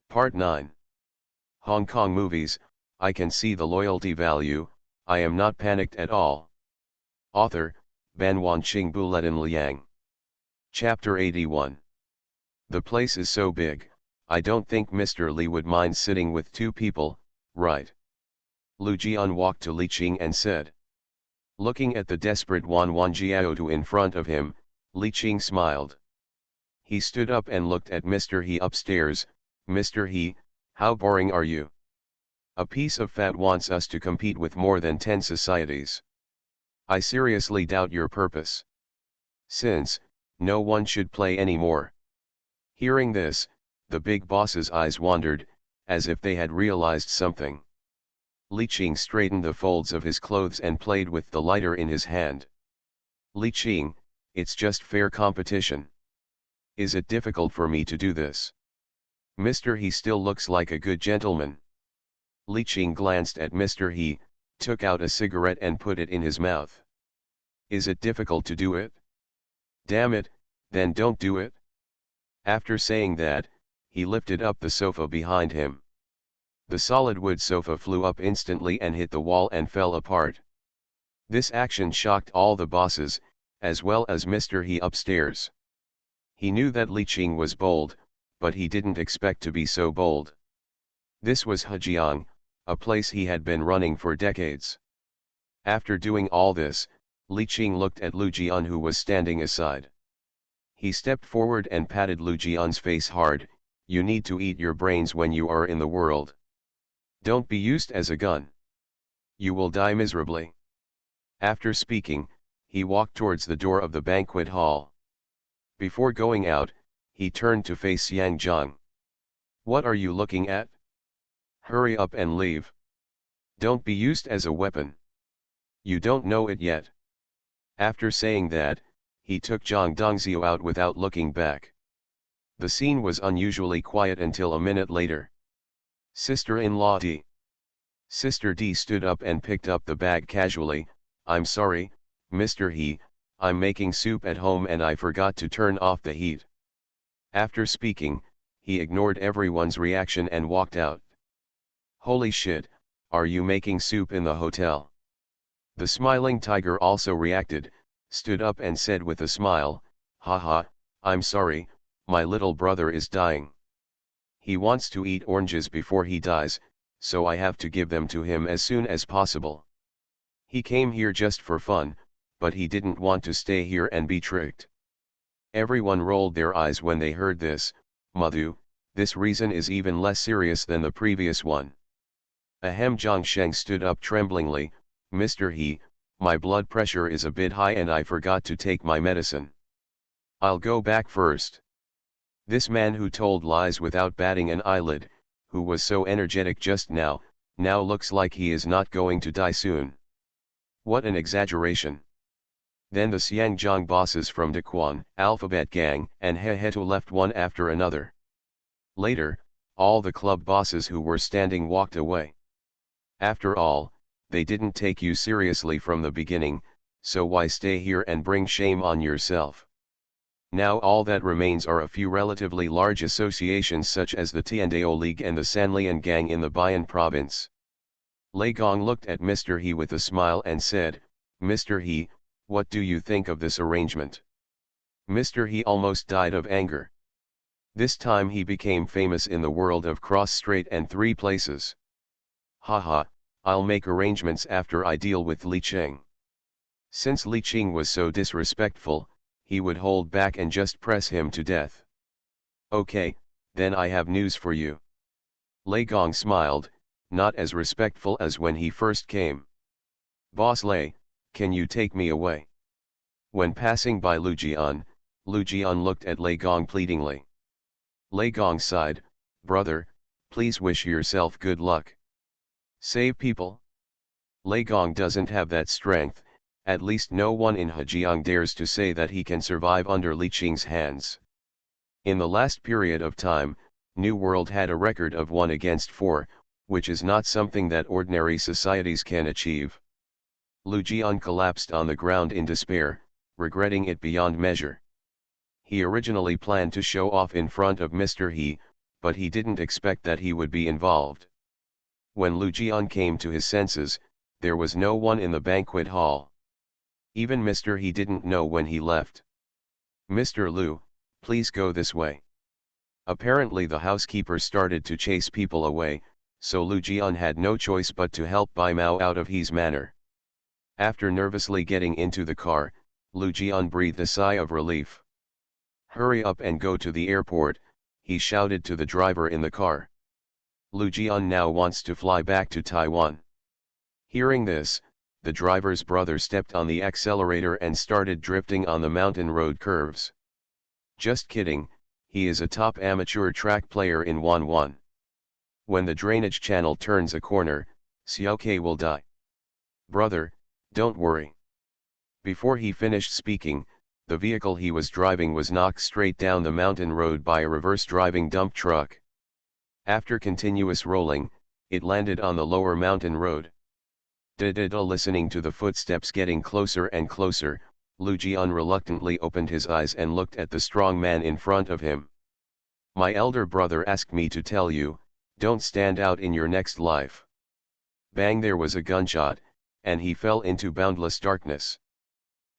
Part 9. Hong Kong movies, I can see the loyalty value, I am not panicked at all. Author, Ban Wan Qing Buletin Liang. Chapter 81. The place is so big, I don't think Mr. Li would mind sitting with two people, right? Lu Jian walked to Li Qing and said. Looking at the desperate Wan Jiaotu in front of him, Li Qing smiled. He stood up and looked at Mr. He upstairs. Mr. He, how boring are you? A piece of fat wants us to compete with more than 10 societies. I seriously doubt your purpose. Since, no one should play anymore. Hearing this, the big boss's eyes wandered, as if they had realized something. Li Qing straightened the folds of his clothes and played with the lighter in his hand. Li Qing, it's just fair competition. Is it difficult for me to do this? Mr. He still looks like a good gentleman. Li Qing glanced at Mr. He, took out a cigarette and put it in his mouth. Is it difficult to do it? Damn it, then don't do it. After saying that, he lifted up the sofa behind him. The solid wood sofa flew up instantly and hit the wall and fell apart. This action shocked all the bosses, as well as Mr. He upstairs. He knew that Li Qing was bold, but he didn't expect to be so bold. This was Hejiang, a place he had been running for decades. After doing all this, Li Qing looked at Lu Jian, who was standing aside. He stepped forward and patted Lu Jian's face hard. You need to eat your brains when you are in the world. Don't be used as a gun. You will die miserably. After speaking, he walked towards the door of the banquet hall. Before going out, he turned to face Yang Zhang. What are you looking at? Hurry up and leave. Don't be used as a weapon. You don't know it yet. After saying that, he took Zhang Dongxiu out without looking back. The scene was unusually quiet until a minute later. Sister-in-law D. Sister D stood up and picked up the bag casually. I'm sorry, Mr. He, I'm making soup at home and I forgot to turn off the heat. After speaking, he ignored everyone's reaction and walked out. Holy shit, are you making soup in the hotel? The smiling tiger also reacted, stood up and said with a smile, haha, I'm sorry, my little brother is dying. He wants to eat oranges before he dies, so I have to give them to him as soon as possible. He came here just for fun, but he didn't want to stay here and be tricked. Everyone rolled their eyes when they heard this. Madhu, this reason is even less serious than the previous one. Ahem. Zhang Sheng stood up tremblingly. Mr. He, my blood pressure is a bit high and I forgot to take my medicine. I'll go back first. This man who told lies without batting an eyelid, who was so energetic just now looks like he is not going to die soon. What an exaggeration. Then the Xiangjiang bosses from Daquan, Alphabet Gang, and Hehetu left one after another. Later, all the club bosses who were standing walked away. After all, they didn't take you seriously from the beginning, so why stay here and bring shame on yourself? Now all that remains are a few relatively large associations such as the Tiandao League and the Sanlian Gang in the Bayan province. Lei Gong looked at Mr. He with a smile and said, Mr. He, what do you think of this arrangement? Mr. He almost died of anger. This time he became famous in the world of Cross Strait and 3 places. Haha, I'll make arrangements after I deal with Li Qing. Since Li Qing was so disrespectful, he would hold back and just press him to death. Okay, then I have news for you. Lei Gong smiled, not as respectful as when he first came. Boss Lei, can you take me away? When passing by Lu Jian looked at Lei Gong pleadingly. Lei Gong sighed, brother, please wish yourself good luck. Save people? Lei Gong doesn't have that strength, at least no one in Hejiang dares to say that he can survive under Li Qing's hands. In the last period of time, New World had a record of 1 against 4, which is not something that ordinary societies can achieve. Lu Jian collapsed on the ground in despair, regretting it beyond measure. He originally planned to show off in front of Mr. He, but he didn't expect that he would be involved. When Lu Jian came to his senses, there was no one in the banquet hall. Even Mr. He didn't know when he left. "Mr. Lu, please go this way." Apparently the housekeeper started to chase people away, so Lu Jian had no choice but to help Bai Mao out of his manner. After nervously getting into the car, Lu Jian breathed a sigh of relief. "Hurry up and go to the airport," he shouted to the driver in the car. Lu Jian now wants to fly back to Taiwan. Hearing this, the driver's brother stepped on the accelerator and started drifting on the mountain road curves. Just kidding, he is a top amateur track player in Wanwan. When the drainage channel turns a corner, Xiaoke will die. "Brother, don't worry." Before he finished speaking, the vehicle he was driving was knocked straight down the mountain road by a reverse-driving dump truck. After continuous rolling, it landed on the lower mountain road. Listening to the footsteps getting closer and closer, Lu Jian reluctantly opened his eyes and looked at the strong man in front of him. "My elder brother asked me to tell you, don't stand out in your next life." Bang, there was a gunshot, and he fell into boundless darkness.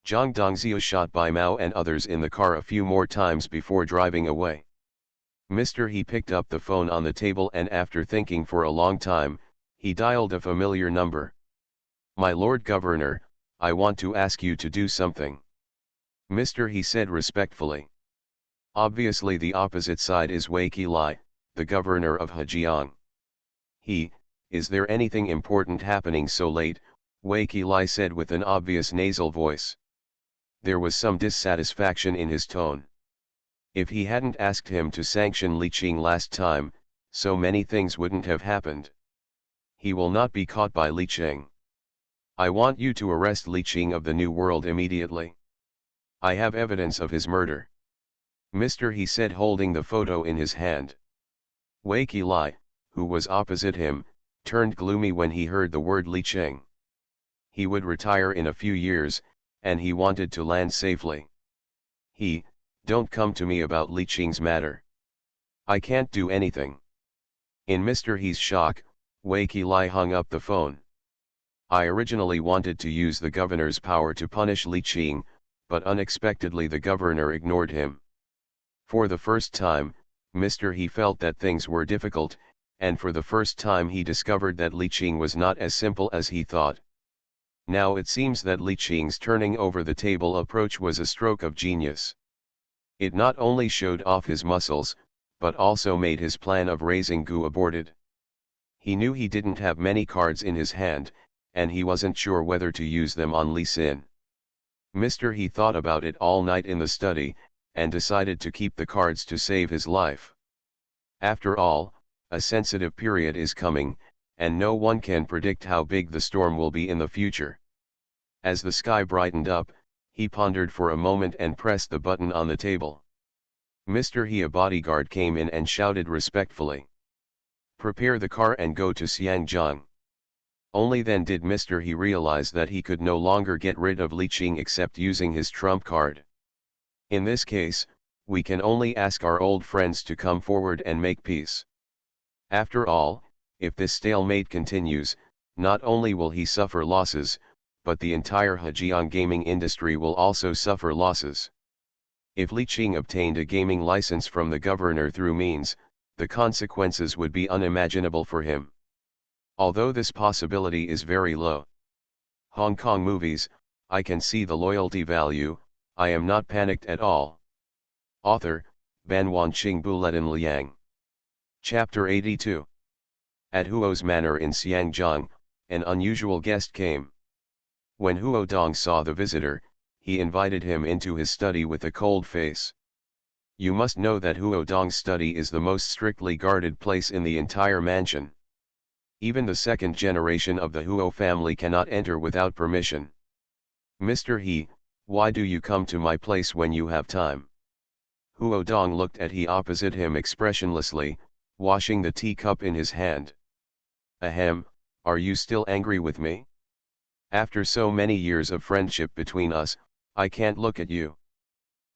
Zhang Dongzhou shot Bai Mao and others in the car a few more times before driving away. Mr. He picked up the phone on the table and after thinking for a long time, he dialed a familiar number. "My Lord Governor, I want to ask you to do something." "Mr. He said respectfully. Obviously the opposite side is Wei Qilai, the governor of Hejiang. Is there anything important happening so late?" Wei Qilai said with an obvious nasal voice. There was some dissatisfaction in his tone. If he hadn't asked him to sanction Li Qing last time, so many things wouldn't have happened. "He will not be caught by Li Qing. I want you to arrest Li Qing of the New World immediately. I have evidence of his murder." Mr. He said, holding the photo in his hand. Wei Qilai, who was opposite him, turned gloomy when he heard the word Li Qing. He would retire in a few years, and he wanted to land safely. Don't come to me about Li Qing's matter. I can't do anything." In Mr. He's shock, Wei Qilai hung up the phone. "I originally wanted to use the governor's power to punish Li Qing, but unexpectedly the governor ignored him." For the first time, Mr. He felt that things were difficult, and for the first time he discovered that Li Qing was not as simple as he thought. Now it seems that Li Qing's turning over the table approach was a stroke of genius. It not only showed off his muscles, but also made his plan of raising Gu aborted. He knew he didn't have many cards in his hand, and he wasn't sure whether to use them on Li Xin. Mr. He thought about it all night in the study, and decided to keep the cards to save his life. After all, a sensitive period is coming, and no one can predict how big the storm will be in the future. As the sky brightened up, he pondered for a moment and pressed the button on the table. Mr. He, a bodyguard, came in and shouted respectfully, "Prepare the car and go to Xiangjiang." Only then did Mr. He realize that he could no longer get rid of Li Qing except using his trump card. In this case, we can only ask our old friends to come forward and make peace. After all, if this stalemate continues, not only will he suffer losses, but the entire Hejiang gaming industry will also suffer losses. If Li Qing obtained a gaming license from the governor through means, the consequences would be unimaginable for him. Although this possibility is very low. Hong Kong movies, I can see the loyalty value, I am not panicked at all. Author, Ban Wanqing Buletin Liang. Chapter 82. At Huo's manor in Xiangjiang, an unusual guest came. When Huo Dong saw the visitor, he invited him into his study with a cold face. You must know that Huo Dong's study is the most strictly guarded place in the entire mansion. Even the second generation of the Huo family cannot enter without permission. "Mr. He, why do you come to my place when you have time?" Huo Dong looked at He opposite him expressionlessly, washing the teacup in his hand. "Ahem, are you still angry with me? After so many years of friendship between us, I can't look at you."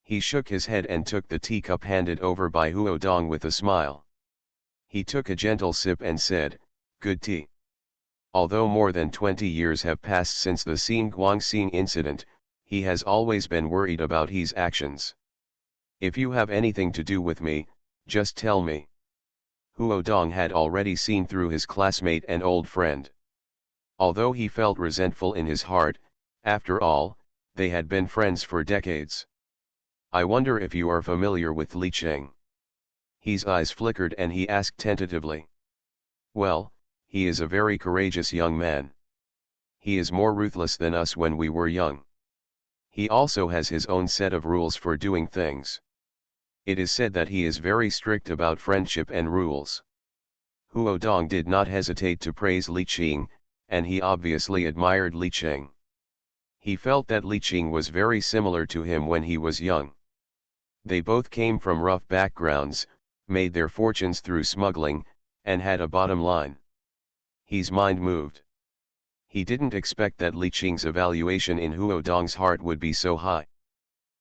He shook his head and took the teacup handed over by Huo Dong with a smile. He took a gentle sip and said, "Good tea." Although more than 20 years have passed since the Xing Guangxing incident, he has always been worried about his actions. "If you have anything to do with me, just tell me." Huo Dong had already seen through his classmate and old friend. Although he felt resentful in his heart, after all, they had been friends for decades. "I wonder if you are familiar with Li Cheng." His eyes flickered and he asked tentatively. "Well, he is a very courageous young man. He is more ruthless than us when we were young. He also has his own set of rules for doing things. It is said that he is very strict about friendship and rules." Huo Dong did not hesitate to praise Li Qing, and he obviously admired Li Cheng. He felt that Li Qing was very similar to him when he was young. They both came from rough backgrounds, made their fortunes through smuggling, and had a bottom line. His mind moved. He didn't expect that Li Qing's evaluation in Huo Dong's heart would be so high.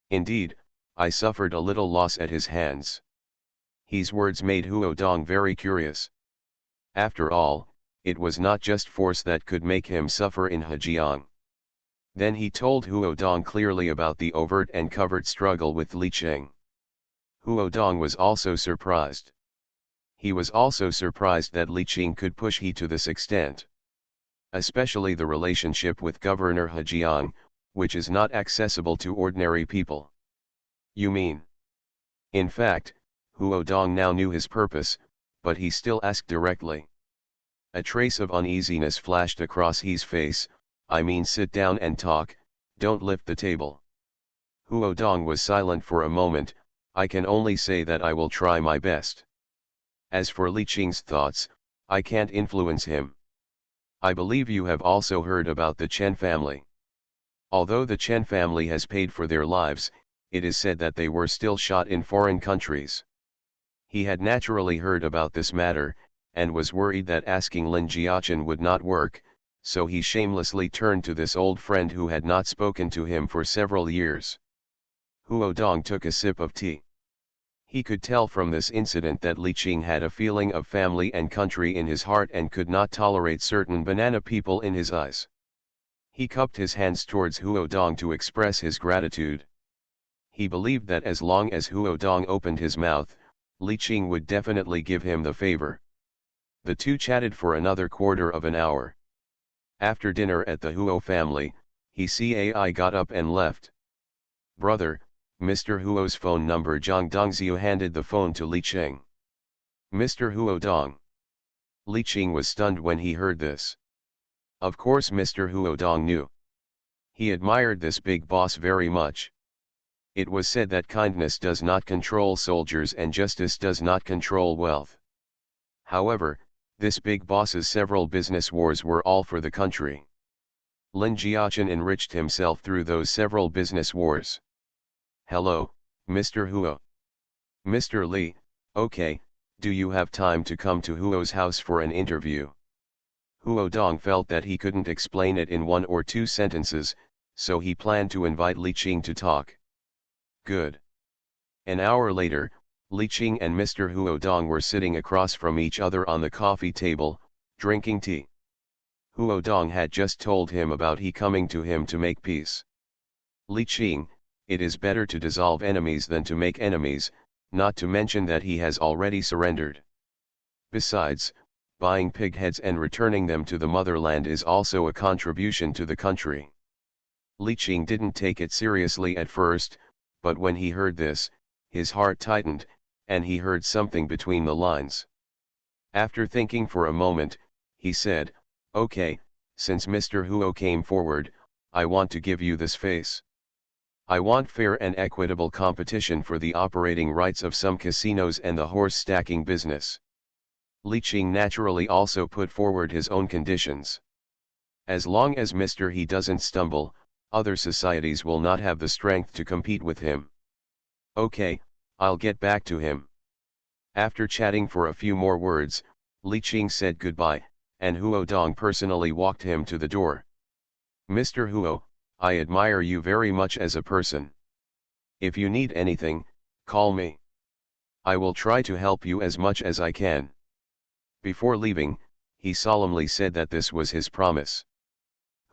"Indeed, I suffered a little loss at his hands." His words made Huo Dong very curious. After all, it was not just force that could make him suffer in Hejiang. Then he told Huo Dong clearly about the overt and covert struggle with Li Cheng. Huo Dong was also surprised. He was also surprised that Li Qing could push he to this extent. Especially the relationship with Governor Hejiang, which is not accessible to ordinary people. "You mean?" In fact, Huo Dong now knew his purpose, but he still asked directly. A trace of uneasiness flashed across his face. "I mean, sit down and talk, don't lift the table." Huo Dong was silent for a moment. "I can only say that I will try my best. As for Li Qing's thoughts, I can't influence him. I believe you have also heard about the Chen family. Although the Chen family has paid for their lives, it is said that they were still shot in foreign countries." He had naturally heard about this matter, and was worried that asking Lin Jiaqin would not work, so he shamelessly turned to this old friend who had not spoken to him for several years. Huo Dong took a sip of tea. He could tell from this incident that Li Qing had a feeling of family and country in his heart and could not tolerate certain banana people in his eyes. He cupped his hands towards Huo Dong to express his gratitude. He believed that as long as Huo Dong opened his mouth, Li Qing would definitely give him the favor. The two chatted for another quarter of an hour. After dinner at the Huo family, Cai got up and left. "Brother, Mr. Huo's phone number." Zhang Dongxiu handed the phone to Li Qing. "Mr. Huo Dong." Li Qing was stunned when he heard this. Of course Mr. Huo Dong knew. He admired this big boss very much. It was said that kindness does not control soldiers and justice does not control wealth. However, this big boss's several business wars were all for the country. Lin Jiaqin enriched himself through those several business wars. "Hello, Mr. Huo." "Mr. Li, okay, do you have time to come to Huo's house for an interview?" Huo Dong felt that he couldn't explain it in 1 or 2 sentences, so he planned to invite Li Qing to talk. Good. An hour later, Li Qing and Mr. Huo Dong were sitting across from each other on the coffee table, drinking tea. Huo Dong had just told him about he coming to him to make peace. "Li Qing, it is better to dissolve enemies than to make enemies, not to mention that he has already surrendered. Besides, buying pig heads and returning them to the motherland is also a contribution to the country." Li Qing didn't take it seriously at first, but when he heard this, his heart tightened, and he heard something between the lines. After thinking for a moment, he said, "Okay, since Mr. Huo came forward, I want to give you this face. I want fair and equitable competition for the operating rights of some casinos and the horse stacking business." Li Qing naturally also put forward his own conditions. As long as Mr. He doesn't stumble, other societies will not have the strength to compete with him. "Okay, I'll get back to him." After chatting for a few more words, Li Qing said goodbye, and Huo Dong personally walked him to the door. "Mr. Huo, I admire you very much as a person. If you need anything, call me. I will try to help you as much as I can." Before leaving, he solemnly said that this was his promise.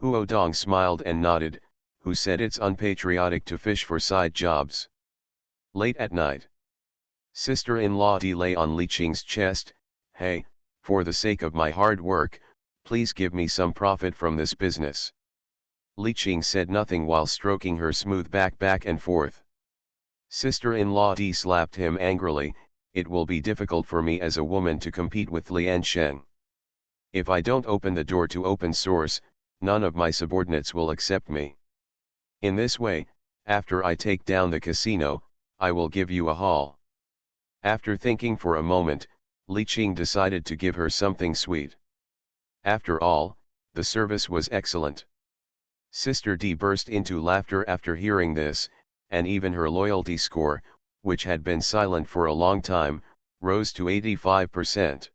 Huo Dong smiled and nodded, who said it's unpatriotic to fish for side jobs. Late at night. Sister-in-law Di lay on Li Qing's chest. Hey, for the sake of my hard work, please give me some profit from this business. Li Qing said nothing while stroking her smooth back and forth. Sister-in-law Di slapped him angrily. It will be difficult for me as a woman to compete with Lian Sheng. If I don't open the door to open source, none of my subordinates will accept me. In this way, after I take down the casino, I will give you a haul. After thinking for a moment, Li Qing decided to give her something sweet. After all, the service was excellent. Sister Di burst into laughter after hearing this, and even her loyalty score, which had been silent for a long time, rose to 85%.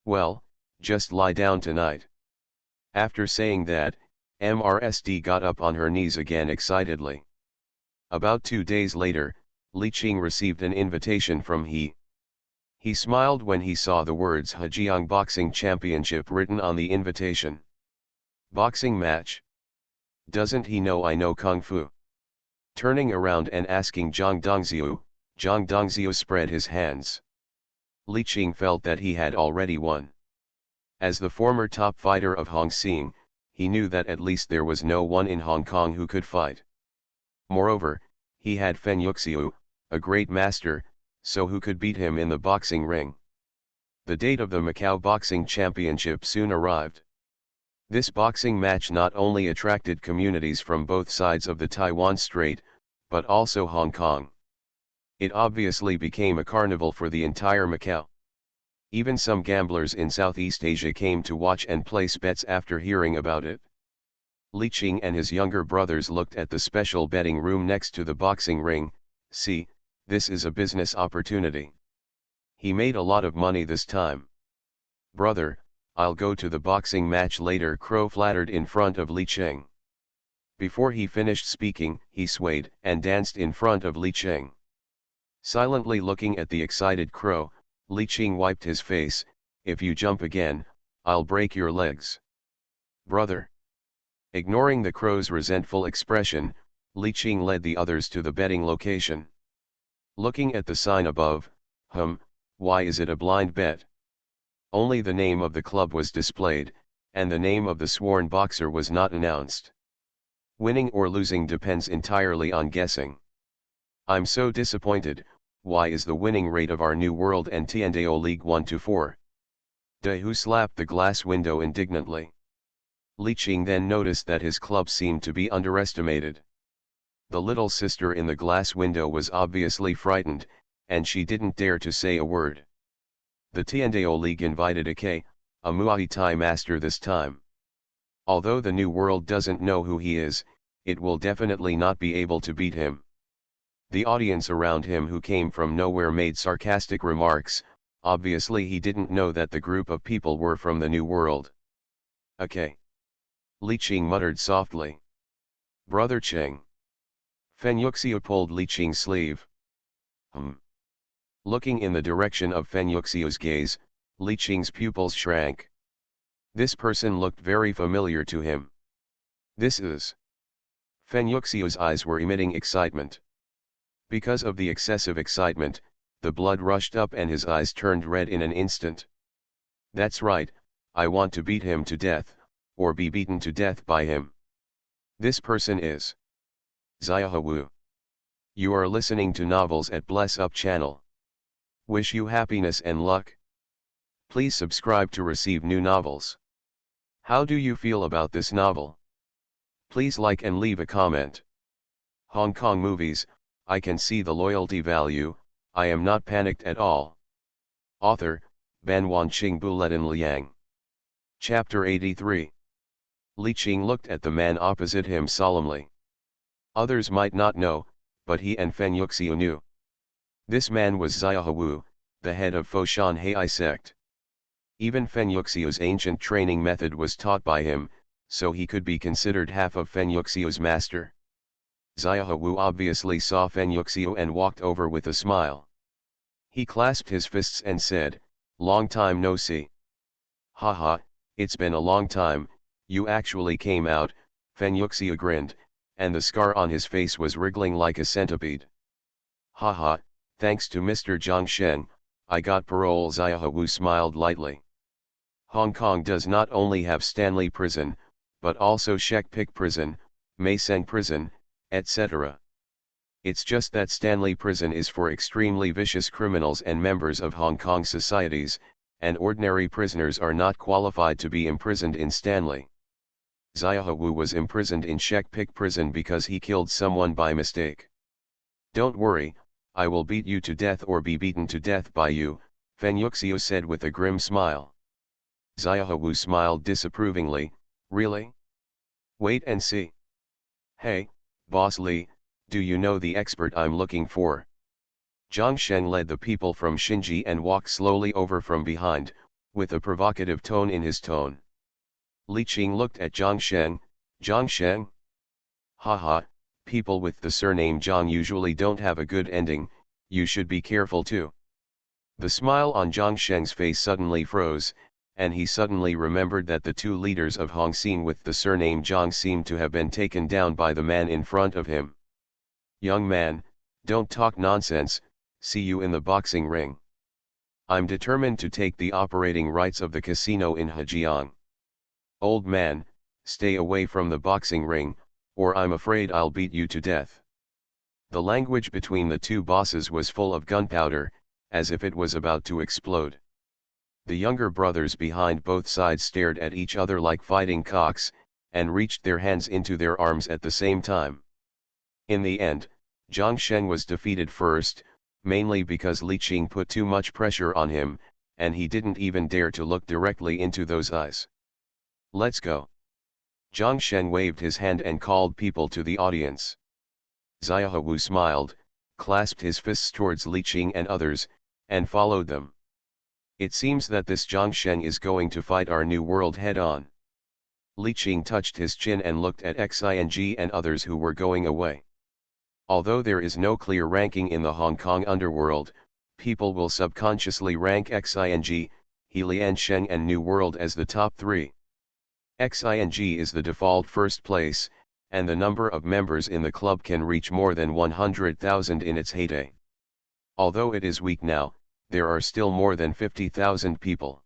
Well, just lie down tonight. After saying that, MRSD got up on her knees again excitedly. About 2 days later, Li Qing received an invitation from He. He smiled when he saw the words Hejiang Boxing Championship written on the invitation. Boxing match? Doesn't he know I know Kung Fu? Turning around and asking Zhang Dongxiu spread his hands. Li Qing felt that he had already won. As the former top fighter of Hong Xing, he knew that at least there was no one in Hong Kong who could fight. Moreover, he had Fen Yuxiu, a great master, so who could beat him in the boxing ring? The date of the Macau Boxing Championship soon arrived. This boxing match not only attracted communities from both sides of the Taiwan Strait, but also Hong Kong. It obviously became a carnival for the entire Macau. Even some gamblers in Southeast Asia came to watch and place bets after hearing about it. Li Qing and his younger brothers looked at the special betting room next to the boxing ring. See, this is a business opportunity. He made a lot of money this time. Brother, I'll go to the boxing match later, Crow flattered in front of Li Qing. Before he finished speaking, he swayed and danced in front of Li Qing. Silently looking at the excited Crow, Li Qing wiped his face. If you jump again, I'll break your legs. Brother. Ignoring the Crow's resentful expression, Li Qing led the others to the betting location. Looking at the sign above, why is it a blind bet? Only the name of the club was displayed, and the name of the sworn boxer was not announced. Winning or losing depends entirely on guessing. I'm so disappointed. Why is the winning rate of our New World and Tiandao League 1 to 4? Dahu slapped the glass window indignantly. Li Qing then noticed that his club seemed to be underestimated. The little sister in the glass window was obviously frightened, and she didn't dare to say a word. The Tiandao League invited a Muay Thai master this time. Although the New World doesn't know who he is, it will definitely not be able to beat him. The audience around him who came from nowhere made sarcastic remarks. Obviously he didn't know that the group of people were from the New World. Okay. Li Qing muttered softly. Brother Qing. Fen Yuxiu pulled Li Qing's sleeve. Looking in the direction of Fen Yuxiu's gaze, Li Qing's pupils shrank. This person looked very familiar to him. This is... Fen Yuxiu's eyes were emitting excitement. Because of the excessive excitement, the blood rushed up and his eyes turned red in an instant. That's right, I want to beat him to death, or be beaten to death by him. This person is... Xiaohe Wu. You are listening to Novels at Bless Up channel. Wish you happiness and luck. Please subscribe to receive new novels. How do you feel about this novel? Please like and leave a comment. Hong Kong movies, I can see the loyalty value, I am not panicked at all. Author, Ban Wanqing Bulletin Liang. Chapter 83. Li Qing looked at the man opposite him solemnly. Others might not know, but he and Fen Yuxiu knew. This man was Xiaohe Wu, the head of Foshan Hei sect. Even Fen Yuxiu's ancient training method was taught by him, so he could be considered half of Fen Yuxiu's master. Xiaohe Wu obviously saw Fen Yuxiu and walked over with a smile. He clasped his fists and said, "Long time no see." Haha, it's been a long time, you actually came out, Fen Yuxiu grinned, and the scar on his face was wriggling like a centipede. Haha, thanks to Mr. Zhang Shen, I got parole. Xiahou Wu smiled lightly. Hong Kong does not only have Stanley Prison, but also Shek Pik Prison, Mei Seng Prison, etc. It's just that Stanley Prison is for extremely vicious criminals and members of Hong Kong societies, and ordinary prisoners are not qualified to be imprisoned in Stanley. Xiahou Wu was imprisoned in Shek Pik Prison because he killed someone by mistake. Don't worry, I will beat you to death or be beaten to death by you, Fen Yuxiu said with a grim smile. Xiahou Wu smiled disapprovingly, really? Wait and see. Hey, Boss Li, do you know the expert I'm looking for? Zhang Shen led the people from Xinji and walked slowly over from behind, with a provocative tone in his tone. Li Qing looked at Zhang Shen. Zhang Shen? Haha, people with the surname Zhang usually don't have a good ending, you should be careful too. The smile on Zhang Shen's face suddenly froze, and he suddenly remembered that the two leaders of Hong Xin with the surname Zhang seemed to have been taken down by the man in front of him. Young man, don't talk nonsense, see you in the boxing ring. I'm determined to take the operating rights of the casino in Hejiang. Old man, stay away from the boxing ring, or I'm afraid I'll beat you to death. The language between the two bosses was full of gunpowder, as if it was about to explode. The younger brothers behind both sides stared at each other like fighting cocks, and reached their hands into their arms at the same time. In the end, Zhang Shen was defeated first, mainly because Li Qing put too much pressure on him, and he didn't even dare to look directly into those eyes. Let's go. Zhang Shen waved his hand and called people to the audience. Xiahou Wu smiled, clasped his fists towards Li Qing and others, and followed them. It seems that this Zhang Shen is going to fight our new world head-on. Li Qing touched his chin and looked at Xing and others who were going away. Although there is no clear ranking in the Hong Kong underworld, people will subconsciously rank Xing, Helian Sheng and New World as the top three. Xing is the default first place, and the number of members in the club can reach more than 100,000 in its heyday. Although it is weak now, there are still more than 50,000 people.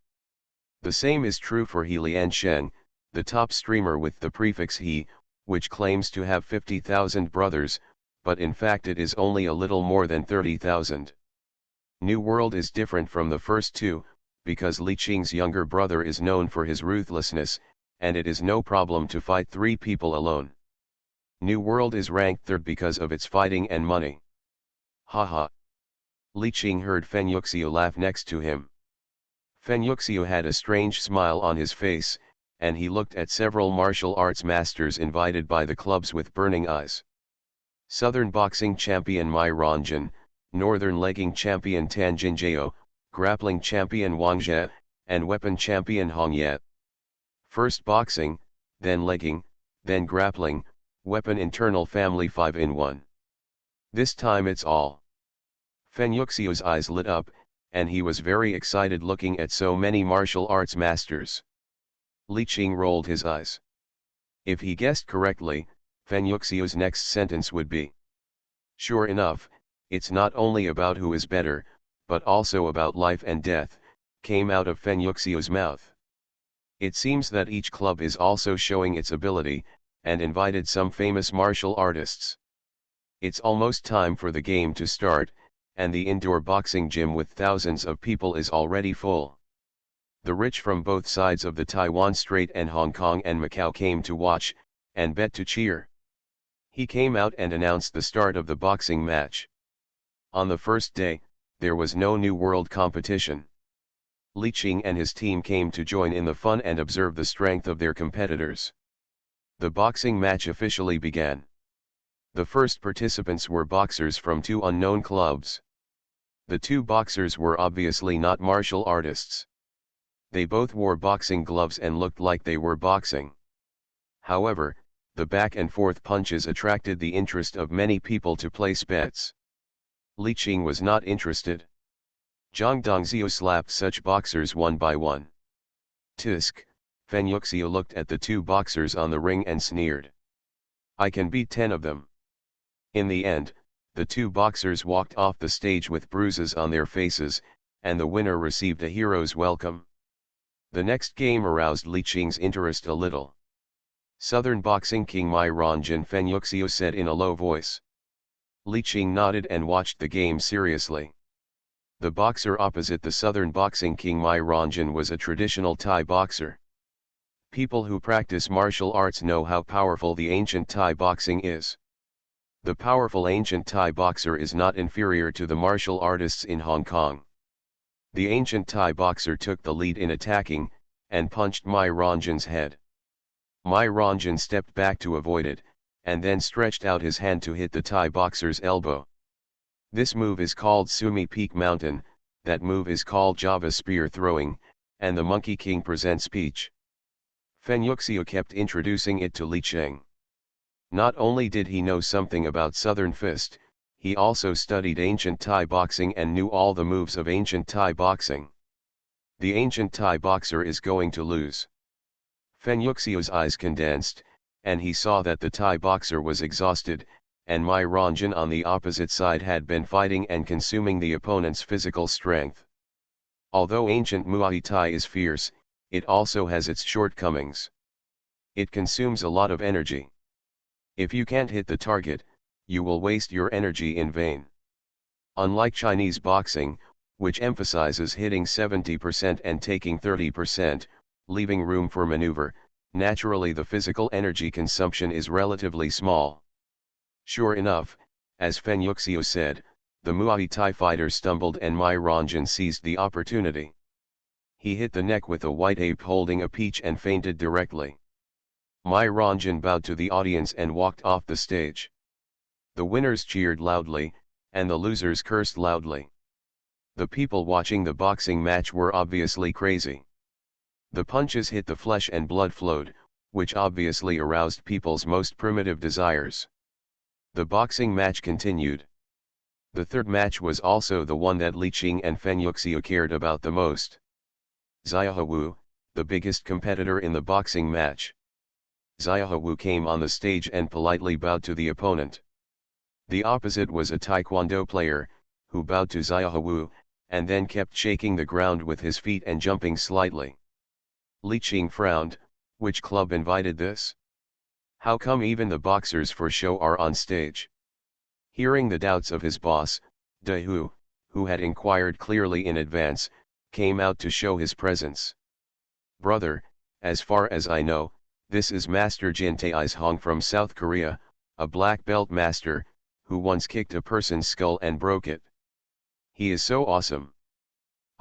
The same is true for Helian Sheng, the top streamer with the prefix he, which claims to have 50,000 brothers, but in fact it is only a little more than 30,000. New World is different from the first two, because Li Qing's younger brother is known for his ruthlessness, and it is no problem to fight 3 people alone. New World is ranked third because of its fighting and money. Haha. Li Qing heard Fen Yuxiu laugh next to him. Fen Yuxiu had a strange smile on his face, and he looked at several martial arts masters invited by the clubs with burning eyes. Southern boxing champion Mai Rongjin, northern legging champion Tan Jinjiao, grappling champion Wang Jie, and weapon champion Hong Ye. First boxing, then legging, then grappling, weapon internal family 5 in 1. This time it's all. Fen Yuxiu's eyes lit up, and he was very excited looking at so many martial arts masters. Li Qing rolled his eyes. If he guessed correctly, Fen Yuxiu's next sentence would be. Sure enough, it's not only about who is better, but also about life and death, came out of Fen Yuxiu's mouth. It seems that each club is also showing its ability, and invited some famous martial artists. It's almost time for the game to start, and the indoor boxing gym with thousands of people is already full. The rich from both sides of the Taiwan Strait and Hong Kong and Macau came to watch, and bet to cheer. He came out and announced the start of the boxing match. On the first day, there was no New World competition. Li Qing and his team came to join in the fun and observe the strength of their competitors. The boxing match officially began. The first participants were boxers from 2 unknown clubs. The 2 boxers were obviously not martial artists. They both wore boxing gloves and looked like they were boxing. However, the back and forth punches attracted the interest of many people to place bets. Li Qing was not interested. Zhang Dongxiu slapped such boxers one by one. Tisk, Fenyuxia looked at the two boxers on the ring and sneered. I can beat 10 of them. In the end, the two boxers walked off the stage with bruises on their faces, and the winner received a hero's welcome. The next game aroused Li Qing's interest a little. Southern Boxing King Mai Ranjan, Fenyuxia said in a low voice. Li Qing nodded and watched the game seriously. The boxer opposite the Southern Boxing King Mai Ranjan was a traditional Thai boxer. People who practice martial arts know how powerful the ancient Thai boxing is. The powerful ancient Thai boxer is not inferior to the martial artists in Hong Kong. The ancient Thai boxer took the lead in attacking, and punched Mai Ranjan's head. Mai Ranjan stepped back to avoid it, and then stretched out his hand to hit the Thai boxer's elbow. This move is called Sumi Peak Mountain, that move is called Java Spear Throwing, and the Monkey King presents speech. Fenyuxia kept introducing it to Li Qing. Not only did he know something about Southern Fist, he also studied ancient Thai boxing and knew all the moves of ancient Thai boxing. The ancient Thai boxer is going to lose. Fenyuxia's eyes condensed, and he saw that the Thai boxer was exhausted, and Mai Ranjan on the opposite side had been fighting and consuming the opponent's physical strength. Although ancient Muay Thai is fierce, it also has its shortcomings. It consumes a lot of energy. If you can't hit the target, you will waste your energy in vain. Unlike Chinese boxing, which emphasizes hitting 70% and taking 30%, leaving room for maneuver, naturally the physical energy consumption is relatively small. Sure enough, as Fenyuxia said, the Muay Thai fighter stumbled and Mai Ranjan seized the opportunity. He hit the neck with a white ape holding a peach and fainted directly. Mai Ranjan bowed to the audience and walked off the stage. The winners cheered loudly, and the losers cursed loudly. The people watching the boxing match were obviously crazy. The punches hit the flesh and blood flowed, which obviously aroused people's most primitive desires. The boxing match continued. The third match was also the one that Li Qing and Fenyuxia cared about the most. Xiaohu, the biggest competitor in the boxing match. Xiaohu came on the stage and politely bowed to the opponent. The opposite was a taekwondo player, who bowed to Xiaohu, and then kept shaking the ground with his feet and jumping slightly. Li Qing frowned. Which club invited this? How come even the boxers for show are on stage? Hearing the doubts of his boss, Dahu, who had inquired clearly in advance, came out to show his presence. Brother, as far as I know, this is Master Jin Taeis Hong from South Korea, a black belt master, who once kicked a person's skull and broke it. He is so awesome.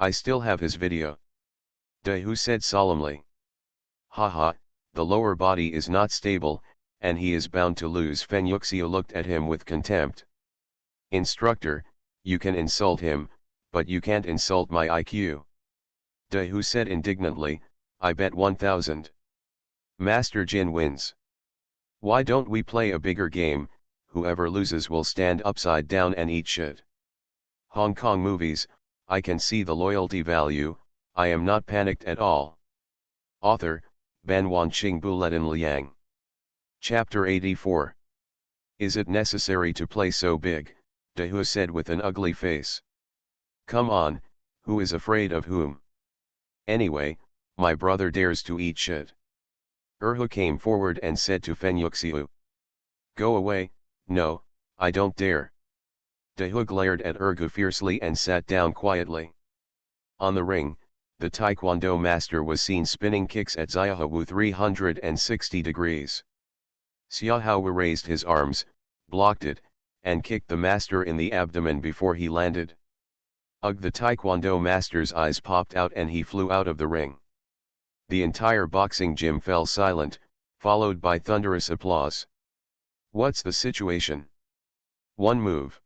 I still have his video. Dahu said solemnly. Haha, the lower body is not stable, and he is bound to lose. Fenyuxia looked at him with contempt. Instructor, you can insult him, but you can't insult my IQ. Dahu said indignantly, I bet 1,000. Master Jin wins. Why don't we play a bigger game? Whoever loses will stand upside down and eat shit. Hong Kong movies, I can see the loyalty value, I am not panicked at all. Author, Ban Wanqing Buletin Liang. Chapter 84. Is it necessary to play so big? Dahu said with an ugly face. Come on, who is afraid of whom? Anyway, my brother dares to eat shit. Erhu came forward and said to Fenyuxia. Go away, no, I don't dare. Dahu glared at Erhu fiercely and sat down quietly. On the ring, the taekwondo master was seen spinning kicks at Xiaohu 360 degrees. Xiaohu raised his arms, blocked it, and kicked the master in the abdomen before he landed. Ugh! The taekwondo master's eyes popped out and he flew out of the ring. The entire boxing gym fell silent, followed by thunderous applause. What's the situation? One move.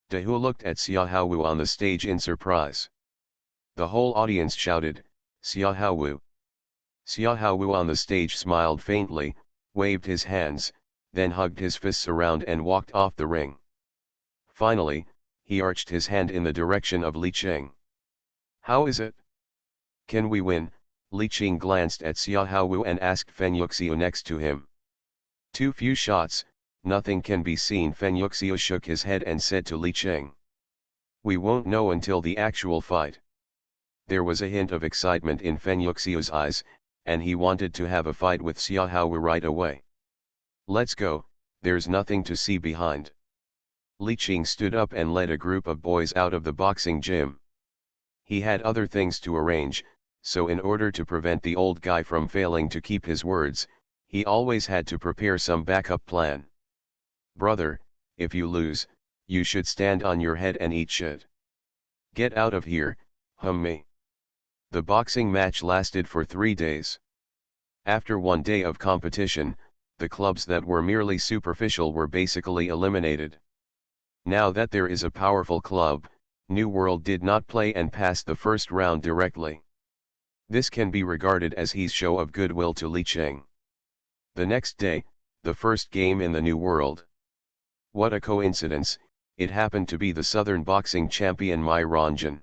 Dahu looked at Xiaohu on the stage in surprise. The whole audience shouted, Xiaohu. Xiaohu on the stage smiled faintly, waved his hands, then hugged his fists around and walked off the ring. Finally, he arched his hand in the direction of Li Qing. How is it? Can we win? Li Qing glanced at Xiahou Wu and asked Feng Yuxiu next to him. Too few shots, nothing can be seen. Feng Yuxiu shook his head and said to Li Qing. We won't know until the actual fight. There was a hint of excitement in Feng Yuxiu's eyes, and he wanted to have a fight with Xiahou Wu right away. Let's go, there's nothing to see behind. Li Qing stood up and led a group of boys out of the boxing gym. He had other things to arrange, so in order to prevent the old guy from failing to keep his words, he always had to prepare some backup plan. Brother, if you lose, you should stand on your head and eat shit. Get out of here, me. The boxing match lasted for 3 days. After 1 day of competition, the clubs that were merely superficial were basically eliminated. Now that there is a powerful club, New World did not play and pass the first round directly. This can be regarded as his show of goodwill to Li Qing. The next day, the first game in the New World. What a coincidence, it happened to be the Southern boxing champion Mai Ranjan.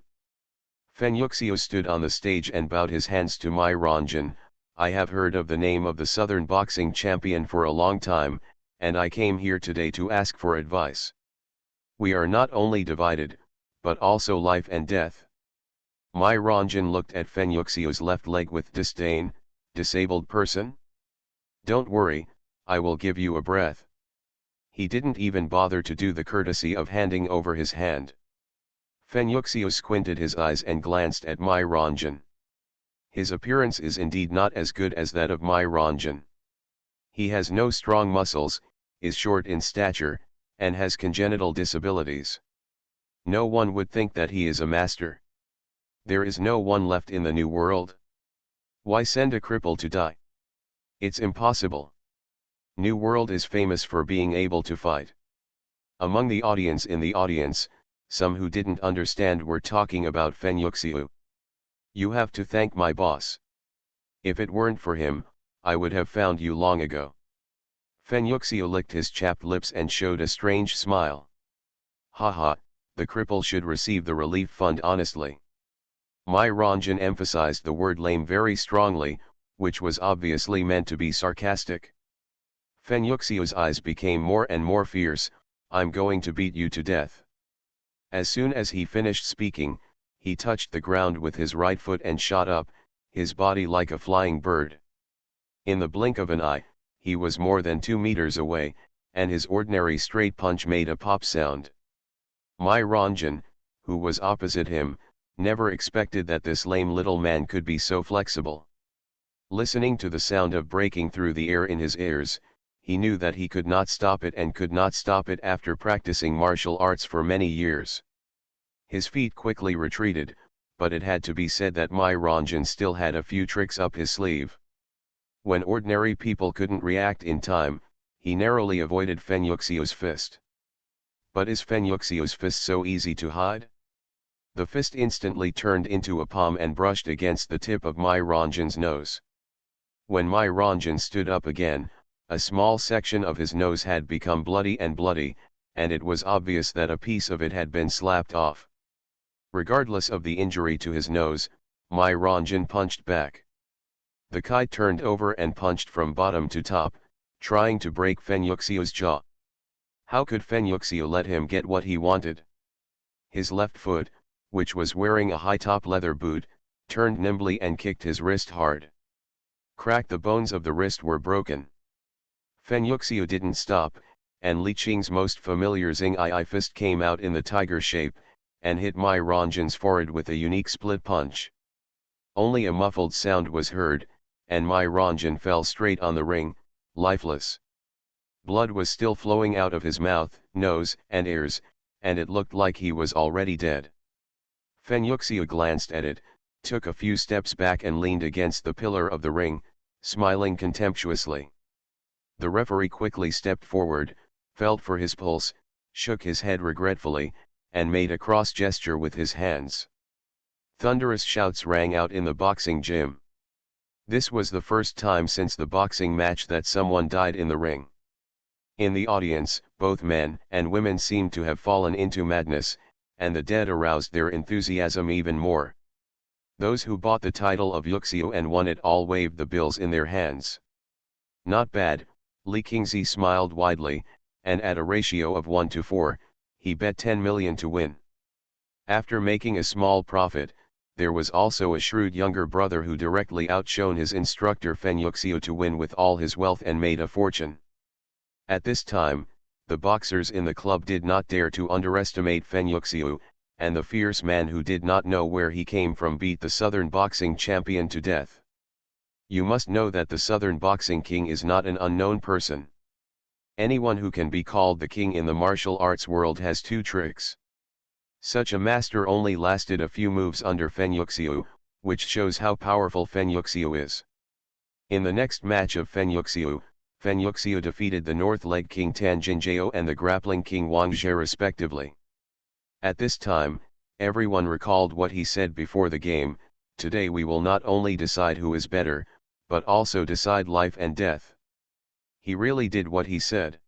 Feng Yuxiu stood on the stage and bowed his hands to Mai Ranjan. I have heard of the name of the Southern boxing champion for a long time, and I came here today to ask for advice. We are not only divided, but also life and death. Mai Ranjan looked at Feng Yuxiu's left leg with disdain. Disabled person? Don't worry, I will give you a breath. He didn't even bother to do the courtesy of handing over his hand. Feng Yuxiu squinted his eyes and glanced at Mai Ranjan. His appearance is indeed not as good as that of Mai Ranjan. He has no strong muscles, is short in stature, and has congenital disabilities. No one would think that he is a master. There is no one left in the New World. Why send a cripple to die? It's impossible. New World is famous for being able to fight. Among the audience, some who didn't understand were talking about Feng Yuxiu. You have to thank my boss. If it weren't for him, I would have found you long ago. Feng Yuxiu licked his chapped lips and showed a strange smile. Haha, the cripple should receive the relief fund honestly. Mai Ranjan emphasized the word lame very strongly, which was obviously meant to be sarcastic. Feng Yuxiu's eyes became more and more fierce. I'm going to beat you to death. As soon as he finished speaking, he touched the ground with his right foot and shot up, his body like a flying bird. In the blink of an eye, he was more than 2 meters away, and his ordinary straight punch made a pop sound. Mai Ranjan, who was opposite him, never expected that this lame little man could be so flexible. Listening to the sound of breaking through the air in his ears, he knew that he could not stop it and could not stop it after practicing martial arts for many years. His feet quickly retreated, but it had to be said that Mai Ranjan still had a few tricks up his sleeve. When ordinary people couldn't react in time, he narrowly avoided Feng Yuxiu's fist. But is Feng Yuxiu's fist so easy to hide? The fist instantly turned into a palm and brushed against the tip of Mai Ranjan's nose. When Mai Ranjan stood up again, a small section of his nose had become bloody, and it was obvious that a piece of it had been slapped off. Regardless of the injury to his nose, Mai Ranjan punched back. The Kai turned over and punched from bottom to top, trying to break Feng Yuxiu's jaw. How could Feng Yuxiu let him get what he wanted? His left foot, which was wearing a high-top leather boot, turned nimbly and kicked his wrist hard. Crack! The bones of the wrist were broken. Feng Yuxiu didn't stop, and Li Qing's most familiar Xing-I fist came out in the tiger shape, and hit Mai Ranjan's forehead with a unique split punch. Only a muffled sound was heard, and Mai Ranjan fell straight on the ring, lifeless. Blood was still flowing out of his mouth, nose, and ears, and it looked like he was already dead. Feng Yuxiu glanced at it, took a few steps back and leaned against the pillar of the ring, smiling contemptuously. The referee quickly stepped forward, felt for his pulse, shook his head regretfully, and made a cross gesture with his hands. Thunderous shouts rang out in the boxing gym. This was the first time since the boxing match that someone died in the ring. In the audience, both men and women seemed to have fallen into madness, and the dead aroused their enthusiasm even more. Those who bought the title of Yuxiu and won it all waved the bills in their hands. Not bad, Li Qingzi smiled widely, and at a ratio of 1 to 4, he bet 10 million to win. After making a small profit, there was also a shrewd younger brother who directly outshone his instructor Fen Yuxiu to win with all his wealth and made a fortune. At this time, the boxers in the club did not dare to underestimate Fen Yuxiu, and the fierce man who did not know where he came from beat the Southern boxing champion to death. You must know that the Southern boxing king is not an unknown person. Anyone who can be called the king in the martial arts world has two tricks. Such a master only lasted a few moves under Fen Yuxiu, which shows how powerful Fen Yuxiu is. In the next match of Fen Yuxiu defeated the North Leg King Tan Jinjiao and the Grappling King Wang Zhe respectively. At this time, everyone recalled what he said before the game: "Today we will not only decide who is better, but also decide life and death." He really did what he said.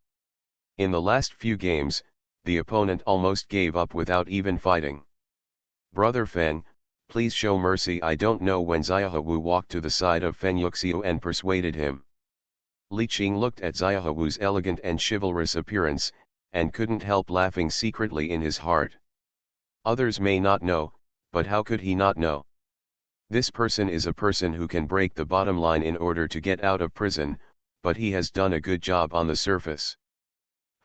In the last few games, the opponent almost gave up without even fighting. "Brother Fen, please show mercy." I don't know when Xiaohu walked to the side of Fen Yuxiu and persuaded him. Li Qing looked at Xiaohu's elegant and chivalrous appearance, and couldn't help laughing secretly in his heart. Others may not know, but how could he not know? This person is a person who can break the bottom line in order to get out of prison, but he has done a good job on the surface.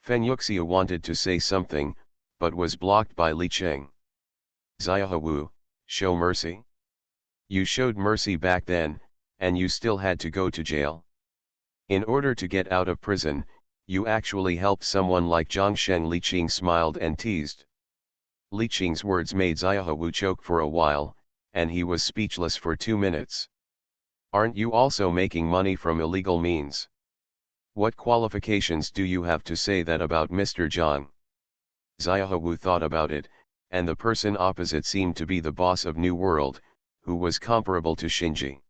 Fen Yuxiu wanted to say something, but was blocked by Li Qing. "Xiaohu, show mercy? You showed mercy back then, and you still had to go to jail. In order to get out of prison, you actually helped someone like Zhang Sheng." Li Qing smiled and teased. Li Qing's words made Xiaohu choke for a while, and he was speechless for 2 minutes. "Aren't you also making money from illegal means? What qualifications do you have to say that about Mr. Zhang?" Xiaohu thought about it, and the person opposite seemed to be the boss of New World, who was comparable to Shinji.